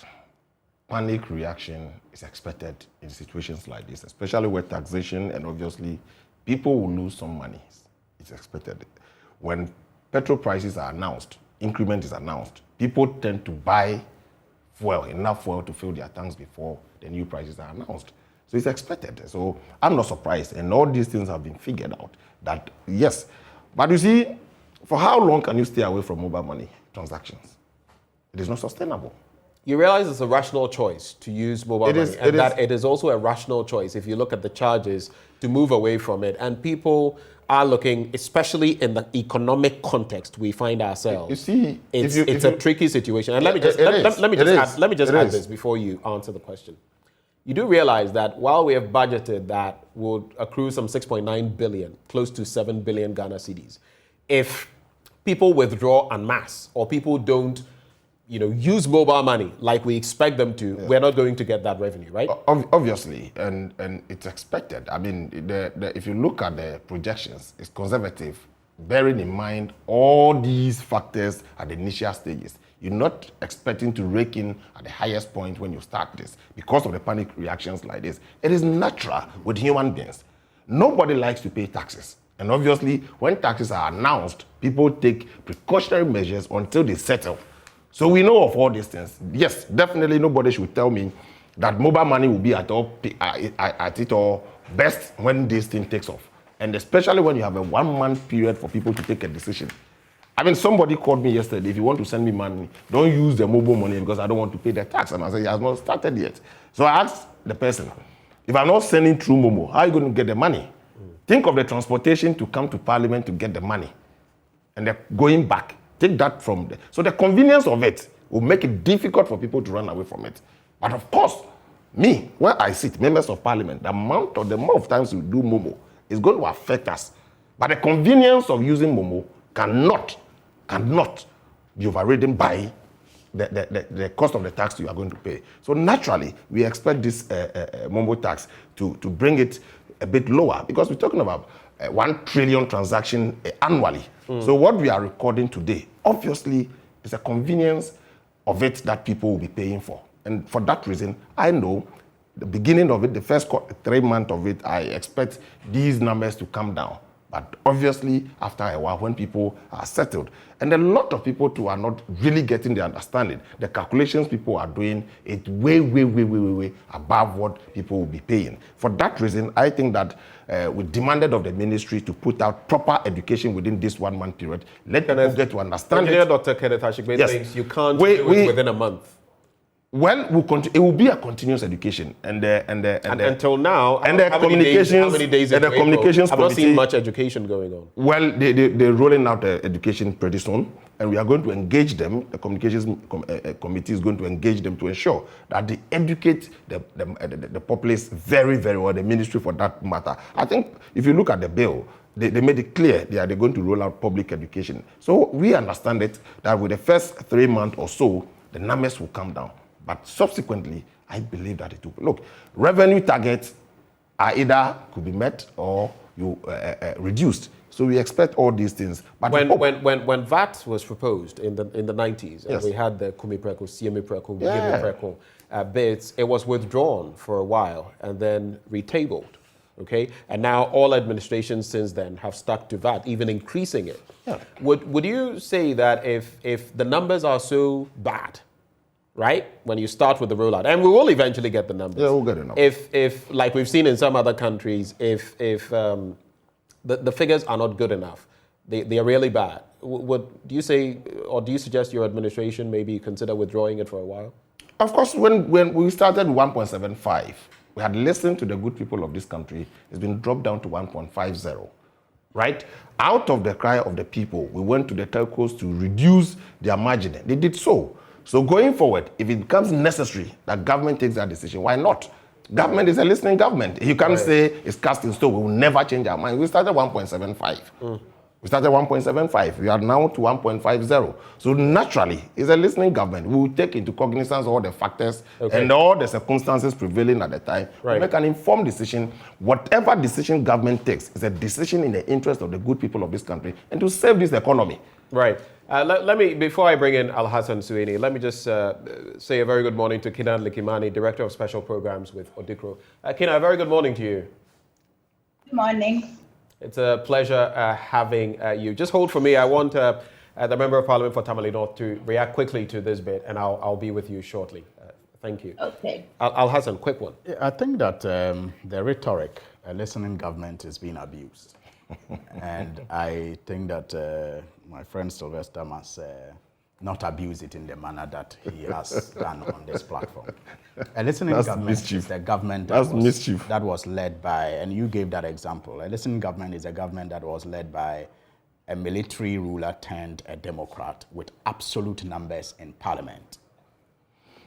Panic reaction is expected in situations like this, especially where taxation and obviously people will lose some money. It's expected. When petrol prices are announced, increment is announced, people tend to buy fuel, enough fuel to fill their tanks before the new prices are announced. So it's expected. So I'm not surprised. And all these things have been figured out that, yes. But you see, for how long can you stay away from mobile money transactions? It is not sustainable. You realize it's a rational choice to use mobile money, and that it is also a rational choice if you look at the charges to move away from it. And people are looking, especially in the economic context we find ourselves. You see, it's a tricky situation. And let me just add this before you answer the question. You do realize that while we have budgeted that would accrue some 6.9 billion, close to 7 billion Ghana cedis, if people withdraw en masse or people don't use mobile money like we expect them to, we're not going to get that revenue, right? Obviously, and it's expected. I mean, if you look at the projections, it's conservative, bearing in mind all these factors at the initial stages. You're not expecting to rake in at the highest point when you start this because of the panic reactions like this. It is natural with human beings. Nobody likes to pay taxes. And obviously, when taxes are announced, people take precautionary measures until they settle. So we know of all these things. Yes, definitely nobody should tell me that mobile money will be at its best when this thing takes off. And especially when you have a 1 month period for people to take a decision. I mean, somebody called me yesterday, if you want to send me money, don't use the mobile money because I don't want to pay the tax. And I said, it has not started yet. So I asked the person, if I'm not sending through Momo, how are you going to get the money? Think of the transportation to come to Parliament to get the money. And they're going back. Take that from there. So the convenience of it will make it difficult for people to run away from it. But of course, Me, when I sit, members of parliament, the amount of times we do Momo is going to affect us. But the convenience of using Momo cannot be overridden by the cost of the tax you are going to pay. So naturally, we expect this Momo tax to bring it a bit lower, because we're talking about 1 trillion transaction annually. So what we are recording today, obviously, is a convenience of it that people will be paying for. And for that reason, I know the beginning of it, the first 3 months of it, I expect these numbers to come down. But obviously, after a while, when people are settled, and a lot of people too are not really getting the understanding, the calculations people are doing, it's way above what people will be paying. For that reason, I think that we demanded of the ministry to put out proper education within this 1 month period. Let people get to understand it. Dr. Kenneth Ashigbe thinks you can't do it within a month. Well, it will be a continuous education, and until now, and the communications, how many days and the communications. I've not seen much education going on. Well, they're rolling out education pretty soon, and we are going to engage them. The communications committee is going to engage them to ensure that they educate the populace very well. The ministry, for that matter. I think if you look at the bill, they made it clear they're going to roll out public education. So we understand it that with the first 3 months or so, the numbers will come down. But subsequently, I believe that it will. Look, revenue targets are either could be met or reduced. So we expect all these things. But when VAT was proposed in the 90s, yes, and we had the Kumi Preko, Siemi Preko, Gimi Preko bits, it was withdrawn for a while and then retabled. Okay, and now all administrations since then have stuck to VAT, even increasing it. Yeah. Would you say that if the numbers are so bad, right, when you start with the rollout, and we will eventually get the numbers. Yeah, we'll get the numbers. If like we've seen in some other countries, if the figures are not good enough, they are really bad. Do you say, or do you suggest your administration maybe consider withdrawing it for a while? Of course, when we started 1.75, we had listened to the good people of this country. It's been dropped down to 1.50, right? Out of the cry of the people, we went to the telcos to reduce their margin. They did so. So going forward, if it becomes necessary that government takes that decision, why not? Government is a listening government. You can't say it's cast in stone. We will never change our mind. We started 1.75. We started 1.75. We are now to 1.50. So naturally, it's a listening government. We will take into cognizance all the factors and all the circumstances prevailing at the time. We make an informed decision. Whatever decision government takes is a decision in the interest of the good people of this country and to save this economy. Right. Let me, before I bring in Alhassan Suhuyini, let me just say a very good morning to Kinan Likimani, Director of Special Programs with Odikro. Kinan, a very good morning to you. Good morning. It's a pleasure having you. Just hold for me. I want the Member of Parliament for Tamale North to react quickly to this bit, and I'll be with you shortly. Thank you. Okay. Alhassan, quick one. I think that the rhetoric, a listening government, is being abused. And I think that my friend Sylvester must not abuse it in the manner that he has done on this platform. A listening government is the government that was led by, and you gave that example, a listening government is a government that was led by a military ruler turned a Democrat with absolute numbers in parliament,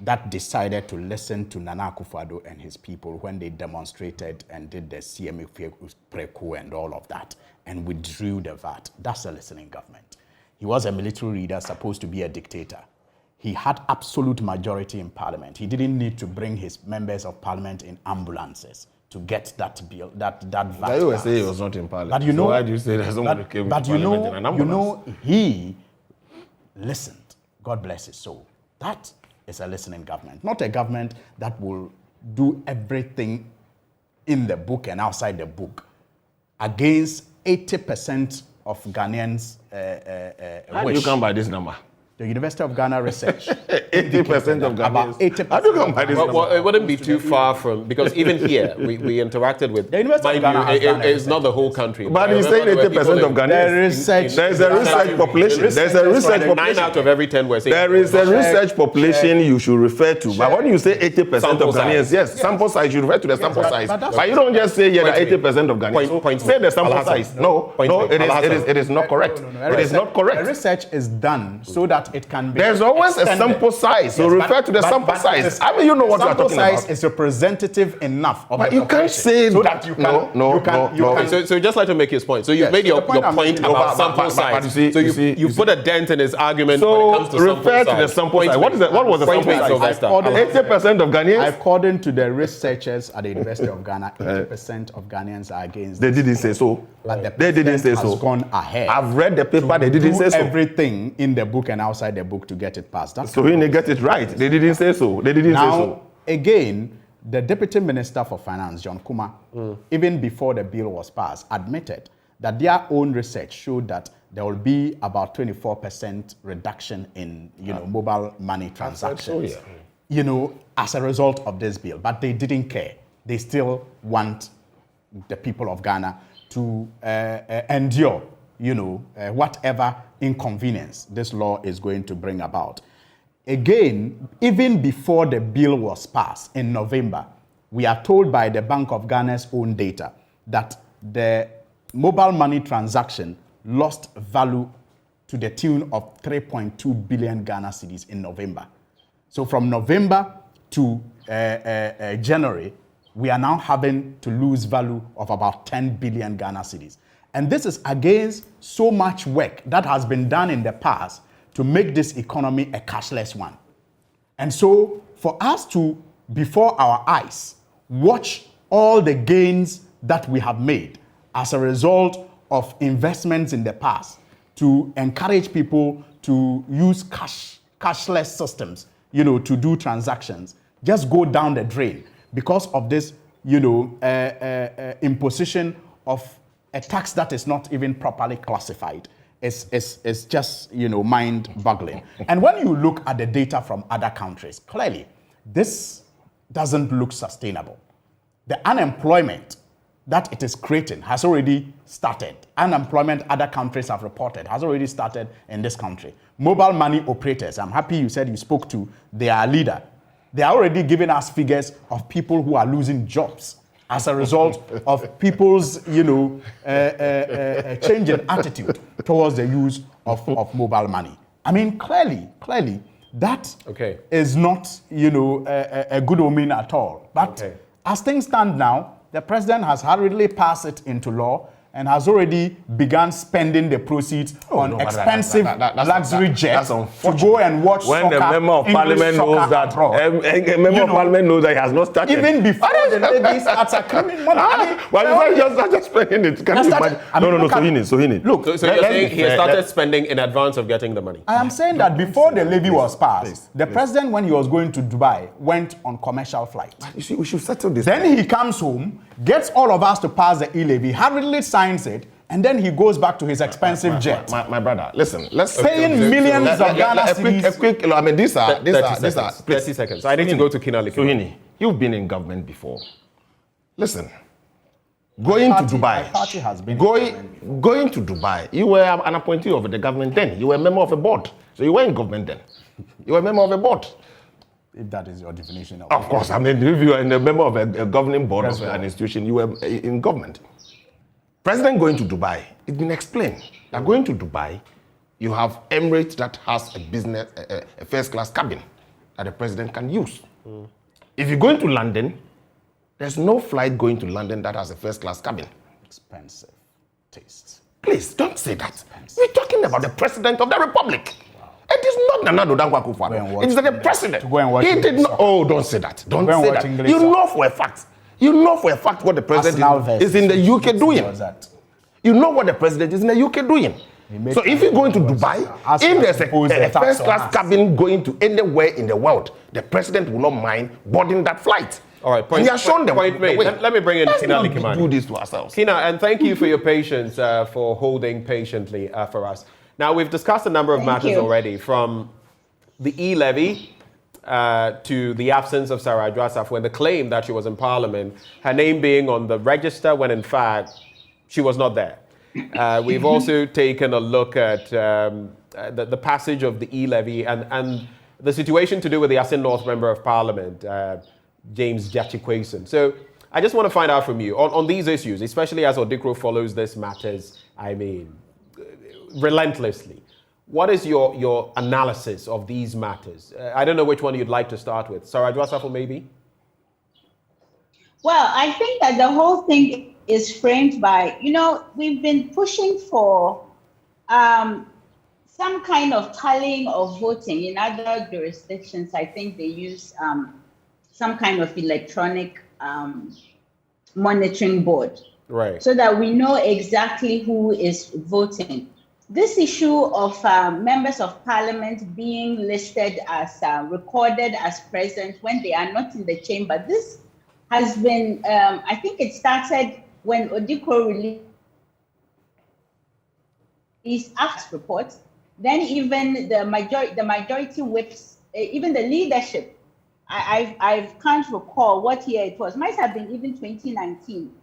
that decided to listen to Nana Akufo-Addo and his people when they demonstrated and did the CMA Preko and all of that, and withdrew the VAT. That's a listening government. He was a military leader, supposed to be a dictator. He had absolute majority in parliament. He didn't need to bring his members of parliament in ambulances to get that bill, that VAT. You were saying he was not in parliament. But you know, so why do you say there's someone who came to parliament in an ambulance? He listened. God bless his soul. That is a listening government, not a government that will do everything in the book and outside the book against 80% of Ghanaians' How do you come by this number? The University of Ghana research. 80% of Ghanaians. About 80%. How do you come by this number? Well, it wouldn't be too far from, because even here, we interacted with, the University of Ghana has done it's not the whole country. But he's saying 80% of Ghanaians. There's a research population. There's a research population. 9 out of every 10 were saying. There is a research population you should refer to. But when you say 80% of Ghanaians, yes, sample size, you refer to the sample size. But you don't just say, yeah, the 80% of Ghanaians. Say the sample size. No, it is not correct. It is not correct. The research is done so that that it can be There's always extended. a sample size, so Yes, refer to the sample size. I mean, you know what you're talking sample size about. is representative enough of But the you can't population say so that. that you can, you can So just let him make his point. So you've Yes, made your the point I'm point making- about But sample size. You put a dent in his argument when it So comes to sample refer to size. the sample Point size. made. What was the Point sample made, size? Sylvester. According- 80% of Ghanaians. According to the researchers at the University of Ghana, 80% of Ghanaians are against They this. didn't say so. But the They didn't say president so. has gone ahead. I've read the paper. They didn't do say so. everything in the book and outside the book to get it passed. That's So he didn't get it right. They didn't say so. They didn't say now, so. again, the Deputy Minister for Finance, John Kuma, even before the bill was passed, admitted that their own research showed that there will be about 24% reduction in mobile money transactions. As a result of this bill. But they didn't care. They still want the people of Ghana to endure, whatever inconvenience this law is going to bring about. Again, even before the bill was passed in November, we are told by the Bank of Ghana's own data that the mobile money transaction lost value to the tune of 3.2 billion Ghana cedis in November. So from November to January, we are now having to lose value of about 10 billion Ghana cedis. And this is against so much work that has been done in the past to make this economy a cashless one. And so for us to, before our eyes, watch all the gains that we have made as a result of investments in the past to encourage people to use cashless systems, to do transactions, just go down the drain because of this, imposition of a tax that is not even properly classified. It's just, mind-boggling. And when you look at the data from other countries, clearly, this doesn't look sustainable. The unemployment that it is creating has already started. Unemployment other countries have reported has already started in this country. Mobile money operators, I'm happy you said you spoke to their leader. They are already giving us figures of people who are losing jobs as a result of people's, change in attitude towards the use of mobile money. I mean, clearly, that is not, a good omen at all. But as things stand now, the president has hurriedly passed it into law and has already begun spending the proceeds on expensive luxury jets to go and watch when soccer, the member of parliament knows that a member of parliament knows that he has not started. Even before the levy starts accruing money. Well, you not just spending it. Can you imagine? No, Suhuyini. Look, So you're saying he started spending in advance of getting the money? I am saying that before the levy was passed, the president, when he was going to Dubai, went on commercial flight. We should settle this. Then he comes home, gets all of us to pass the E-Levy, hurriedly signs it, and then he goes back to his expensive jet. My brother, listen, let's paying millions of Ghana cedis. A quick, I mean, these are 30 seconds. I need to go to Kinali. Suhuyini, you've been in government before. Listen, going to Dubai, my party has been going to Dubai, you were an appointee of the government then. You were a member of a board. So you were in government then. You were a member of a board. If that is your definition of course, I mean, if you are a member of a governing board of an institution, you were in government. President going to Dubai, it's been explained that going to Dubai, you have Emirates that has a business, a first-class cabin that the president can use. If you're going to London, there's no flight going to London that has a first-class cabin. expensive taste. Please, don't say that. We're talking about the president of the republic. It is not Nana Dodangwa Akufo-Addo. It is the president. To go and watch he did not. soccer. Oh, don't say that. Don't go and say watch that. English You soccer. know for a fact. You know for a fact what the president Arsenal is in the UK doing. was that? You know what the president is in the UK doing. So if you're going to Dubai, if there's a first-class cabin going to anywhere in the world, the president will not mind boarding that flight. All right, point, and he has shown them point made. Let me bring in Let's Kinali not Kimani. do this to ourselves. Kina, and thank you for your patience, for holding patiently for us. Now, we've discussed a number of matters already, from the E-Levy to the absence of Sarah Adjwasaf, when the claim that she was in Parliament, her name being on the register when in fact she was not there. We've also taken a look at the passage of the E-Levy and the situation to do with the Assin North Member of Parliament, James Jachikwason. So I just want to find out from you on these issues, especially as Odikro follows this matters, I mean, relentlessly. what is your analysis of these matters? I don't know which one you'd like to start with. Sarah Adwoa-Safo, maybe? Well, I think that the whole thing is framed by, we've been pushing for some kind of tallying of voting. In other jurisdictions, I think they use some kind of electronic monitoring board. Right. So that we know exactly who is voting. This issue of members of parliament being listed as recorded as present when they are not in the chamber, this has been, I think it started when Odikro released ACT's report. Then even the majority whips, even the leadership, I can't recall what year it was, might have been even 2019.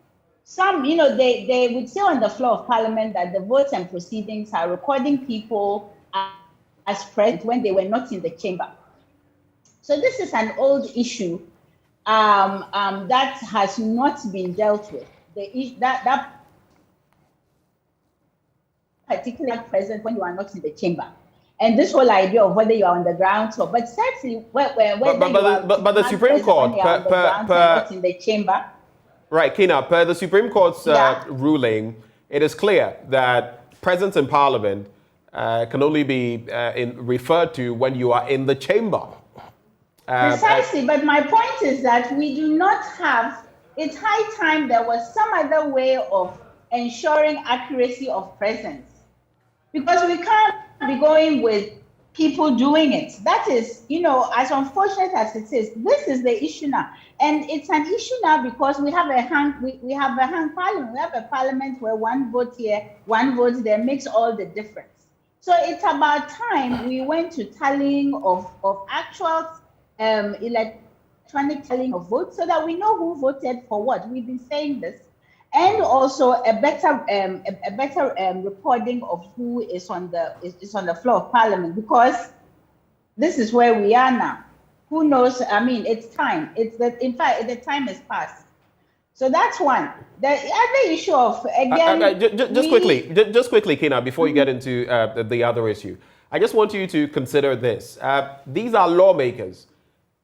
Some, they would say on the floor of parliament that the votes and proceedings are recording people as present when they were not in the chamber. So this is an old issue that has not been dealt with. That particular present when you are not in the chamber. And this whole idea of whether you are on the ground floor, but certainly but the Supreme Court not in the chamber. Right, Kina, per the Supreme Court's ruling, it is clear that presence in Parliament can only be referred to when you are in the chamber. Precisely, but my point is that we do not have, it's high time there was some other way of ensuring accuracy of presence. Because we can't be going with people doing it. That is, as unfortunate as it is, this is the issue now. And it's an issue now because we have a hung parliament. We have a parliament where one vote here, one vote there makes all the difference. So it's about time we went to tallying of actual electronic tallying of votes so that we know who voted for what. We've been saying this. And also a better recording of who is on the floor of parliament, because this is where we are now. Who knows? I mean, it's time. In fact, the time is past. So that's one. The other issue of just quickly, Kina, before you get into the other issue, I just want you to consider this. These are lawmakers.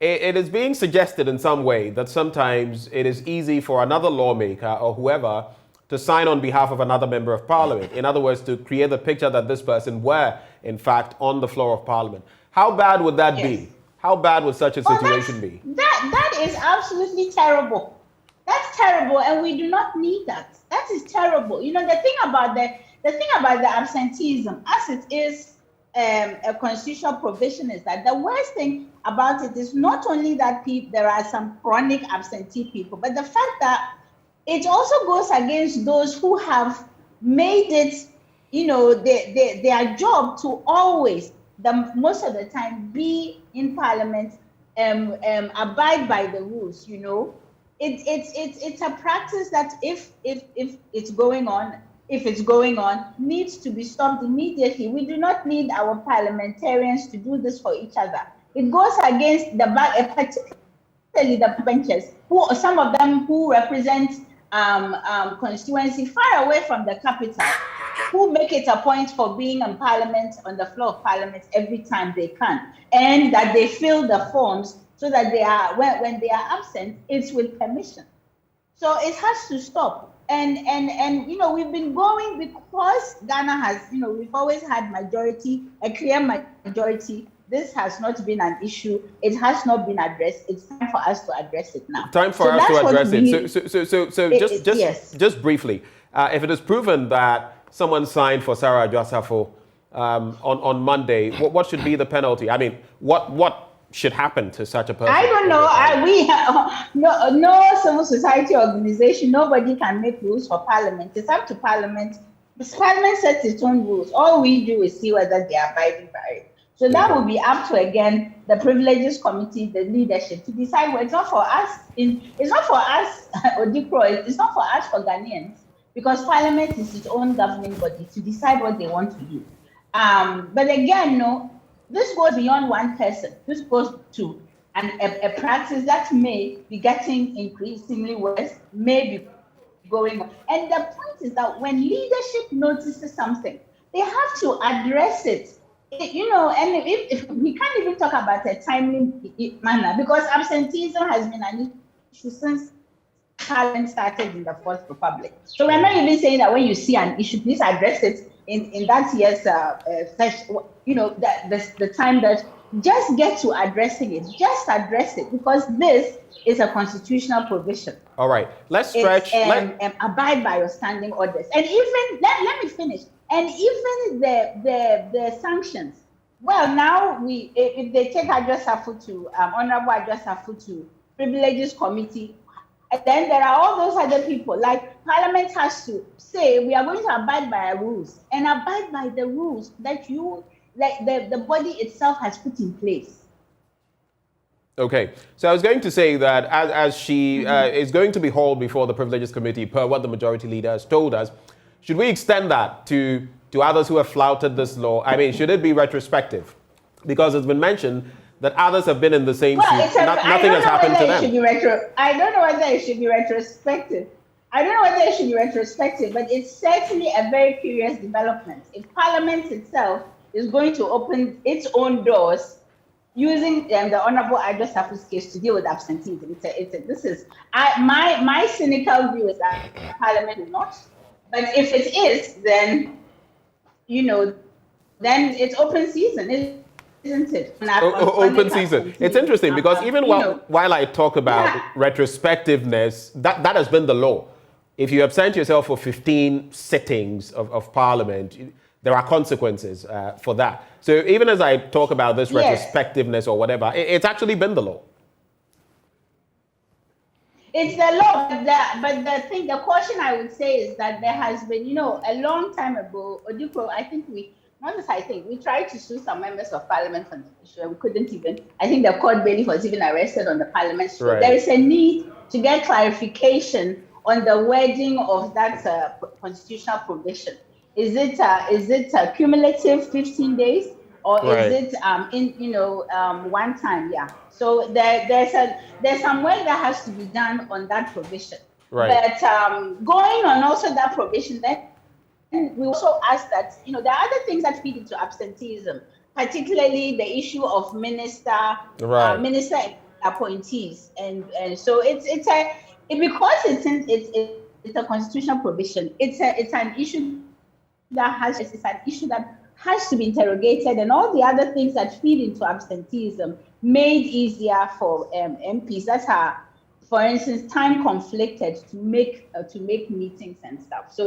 It is being suggested in some way that sometimes it is easy for another lawmaker or whoever to sign on behalf of another member of parliament. In other words, to create the picture that this person were, in fact, on the floor of parliament. How bad would that be? How bad would such a situation be? That is absolutely terrible. That's terrible, and we do not need that. That is terrible. The thing about the absenteeism, as it is a constitutional provision, is that the worst thing about it is not only that there are some chronic absentee people, but the fact that it also goes against those who have made it, their job to always, most of the time, be in parliament, abide by the rules. It's a practice that if it's going on, needs to be stopped immediately. We do not need our parliamentarians to do this for each other. It goes against particularly the benches, some of them who represent constituency far away from the capital, who make it a point for being in parliament, on the floor of parliament every time they can, and that they fill the forms so that they are, when they are absent, it's with permission. So it has to stop. And we've been going because Ghana has, we've always had a clear majority. This has not been an issue. It has not been addressed. It's time for us to address it now. Time for us to address it. Just briefly, if it is proven that someone signed for Sarah Adwoa-Safo on Monday, what should be the penalty? I mean, what should happen to such a person? I don't know. We have no civil society organization. Nobody can make rules for Parliament. It's up to Parliament. Because Parliament sets its own rules. All we do is see whether they are abiding by it. So that will be up to, again, the privileges committee, the leadership, to decide. Well, it's not for us. It's not for us, Odikro. It's not for us, for Ghanaians, because Parliament is its own governing body to decide what they want to do. But again, no. This goes beyond one person. This goes to a practice that may be getting increasingly worse, may be going on. And the point is that when leadership notices something, they have to address it. and if we can't even talk about a timely manner, because absenteeism has been an issue since Parliament started in the Fourth Republic. So we're not even saying that when you see an issue, please address it in that year's session, the time that just get to addressing it. Just address it, because this is a constitutional provision. All right, let's stretch. Abide by your standing orders. And even, let me finish. And even the sanctions. Well, now if they take Adjosafu to, Honorable Adjosafu to Privileges Committee, and then there are all those other people, like Parliament has to say, we are going to abide by our rules, and abide by the rules that the body itself has put in place. Okay, so I was going to say that as she is going to be hauled before the Privileges Committee, per what the majority leader has told us, should we extend that to others who have flouted this law? I mean, should it be retrospective? Because it's been mentioned that others have been in the same shoes. Nothing has happened to them. I don't know whether it should be retrospective. I don't know whether it should be retrospective, but it's certainly a very curious development. If Parliament itself is going to open its own doors using the Honorable Adjosafu's case to deal with absenteeism, my cynical view is that Parliament will not. But if it is, then then it's open season, isn't it? Open season. It's interesting because even while I talk about retrospectiveness, that has been the law. If you absent yourself for 15 sittings of Parliament, there are consequences for that. So even as I talk about this retrospectiveness or whatever, it's actually been the law. It's the law, but the caution I would say is that there has been, a long time ago, Odiko, we tried to sue some members of Parliament on the issue, and we couldn't even. I think the court bailiff was even arrested on the Parliament show. Right. There is a need to get clarification on the wording of that constitutional provision. Is it a cumulative 15 days, or is it one time? Yeah. So there's some work that has to be done on that provision. Right. But going on also that provision, then we also ask that there are other things that feed into absenteeism, particularly the issue of minister appointees, and so it's a constitutional provision. It's an issue that has to be interrogated, and all the other things that feed into absenteeism made easier for MPs that are, for instance, time conflicted to make meetings and stuff. So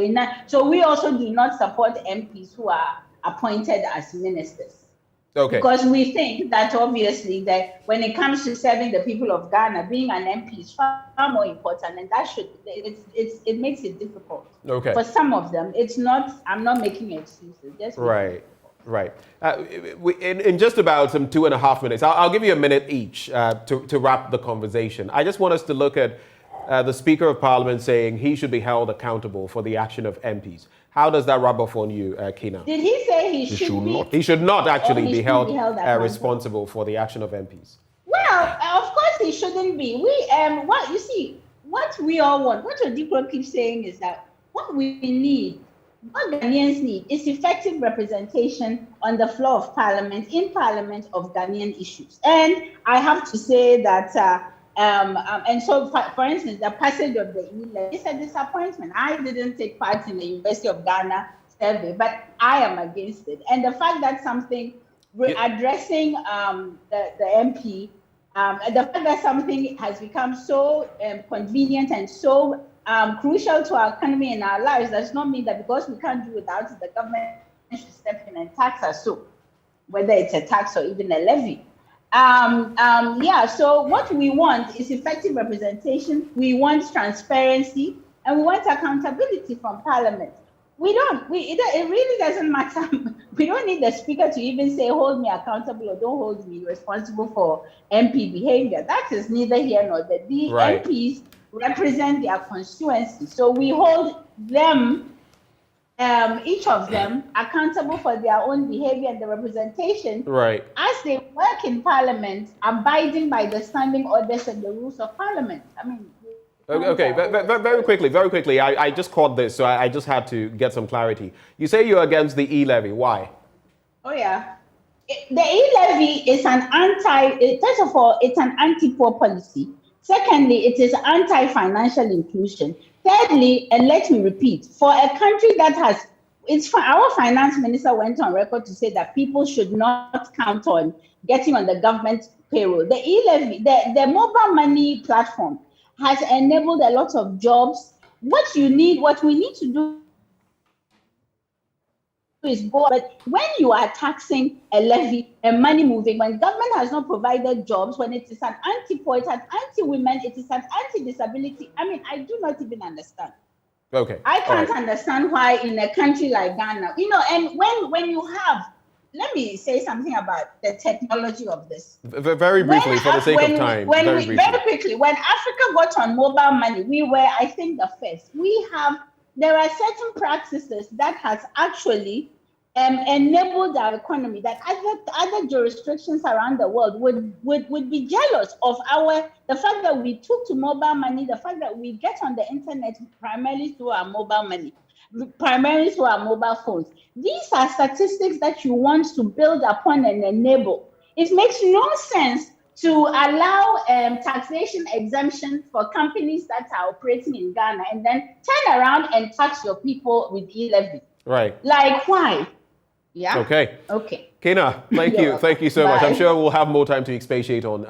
we also do not support MPs who are appointed as ministers. Okay. Because we think that obviously that when it comes to serving the people of Ghana, being an MP is far more important, and it makes it difficult. Okay. For some of them, it's not. I'm not making excuses. Just right. In just about some 2.5 minutes, I'll give you a minute each to wrap the conversation. I just want us to look at the Speaker of Parliament saying he should be held accountable for the action of MPs. How does that rub off on you, Kina? Did he say he should not? He should not actually be held responsible for the action of MPs. Well, of course he shouldn't be. What we all want, what Odiko keeps saying is that what Ghanaians need is effective representation on the floor of Parliament, in Parliament, of Ghanaian issues. And I have to say that and so, for instance, the passage of the E-Levy is a disappointment. I didn't take part in the University of Ghana survey, but I am against it. And the fact that something addressing the MP, the fact that something has become so convenient and so crucial to our economy and our lives does not mean that because we can't do without it, the government should step in and tax us so, whether it's a tax or even a levy. So what we want is effective representation, we want transparency, and we want accountability from Parliament. It really doesn't matter. We don't need the Speaker to even say, hold me accountable or don't hold me responsible for MP behavior. That is neither here nor there. The MPs represent their constituency. So we hold them, each of them, accountable for their own behavior and the representation as they work in Parliament, abiding by the standing orders and the rules of Parliament. I mean, okay. Very quickly. I just caught this, so I just had to get some clarity. You say you're against the E-Levy. Why? Oh, yeah. the E-Levy is first of all, it's an anti-poor policy. Secondly, it is anti-financial inclusion. Thirdly, and let me repeat, for a country that has, our finance minister went on record to say that people should not count on getting on the government payroll. The E-Levy, the mobile money platform has enabled a lot of jobs. What we need to do is go, but when you are taxing a levy and money moving, when government has not provided jobs, when it is an anti-poor, it's an anti-women, it is an anti-disability, I mean, I do not even understand. Okay. I can't understand why in a country like Ghana, and when you have, let me say something about the technology of this. Very briefly, for the sake of time. Very quickly, when Africa got on mobile money, we were, I think, the first. There are certain practices that has actually enabled our economy that other jurisdictions around the world would be jealous of the fact that we took to mobile money, the fact that we get on the internet primarily through our mobile money, primarily through our mobile phones. These are statistics that you want to build upon and enable. It makes no sense to allow taxation exemption for companies that are operating in Ghana and then turn around and tax your people with E-Levy. Right. Like, why? Yeah. Okay. Okay. Kena, thank you. Thank you so much. Bye. I'm sure we'll have more time to expatiate on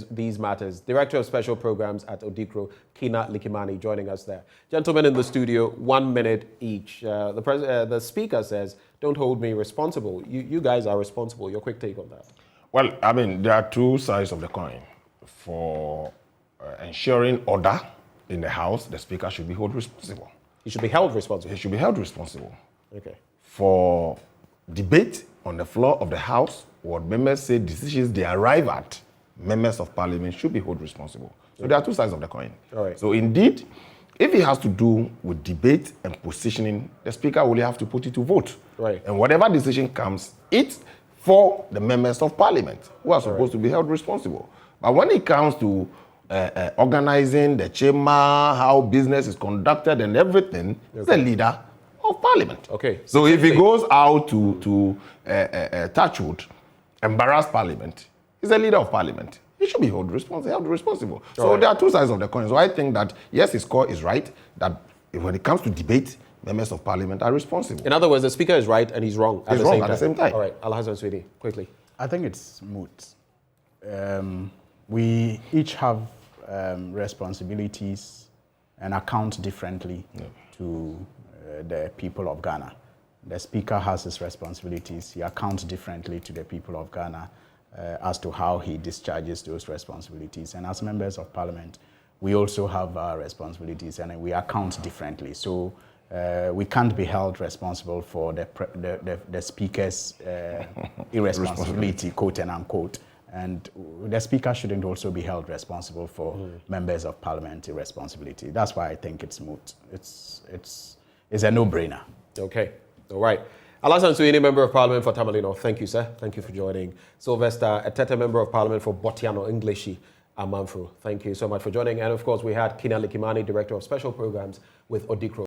these matters. Director of Special Programs at Odikro, Kena Likimani, joining us there. Gentlemen in the studio, 1 minute each. The speaker says, don't hold me responsible. You guys are responsible. Your quick take on that. Well, I mean, there are two sides of the coin. For ensuring order in the House, the speaker should be held responsible. He should be held responsible. He should be held responsible. Okay. For debate on the floor of the House, what members say, decisions they arrive at, members of Parliament should be held responsible. So there are two sides of the coin. All right. So indeed, if it has to do with debate and positioning, the speaker will have to put it to vote. Right. And whatever decision comes, it's for the members of Parliament who are supposed to be held responsible. But when it comes to organizing the chamber, how business is conducted and everything, it's the leader of Parliament. Okay. So if he goes out to touch wood, embarrass Parliament, he's the leader of Parliament. He should be held responsible. So there are two sides of the coin. So I think that, yes, his score is right, that when it comes to debate, members of Parliament are responsible. In other words, the speaker is right and he's wrong He's wrong at the same time. All right. Alhassan Swedi, quickly. I think it's moot. We each have responsibilities and account differently to the people of Ghana. The speaker has his responsibilities. He accounts differently to the people of Ghana as to how he discharges those responsibilities. And as members of Parliament, we also have our responsibilities and we account differently. So we can't be held responsible for the speaker's irresponsibility, quote and unquote. And the speaker shouldn't also be held responsible for members of Parliament irresponsibility. That's why I think it's moot. It's a no-brainer. Okay. All right. Alhassan Suhuyini, Member of Parliament for Tamale North. Thank you, sir. Thank you for joining. Sylvester, a Tetteh Member of Parliament for Bortianor-Ngleshie-Amanfro. Thank you so much for joining. And of course, we had Kena Likimani, Director of Special Programs with Odikro.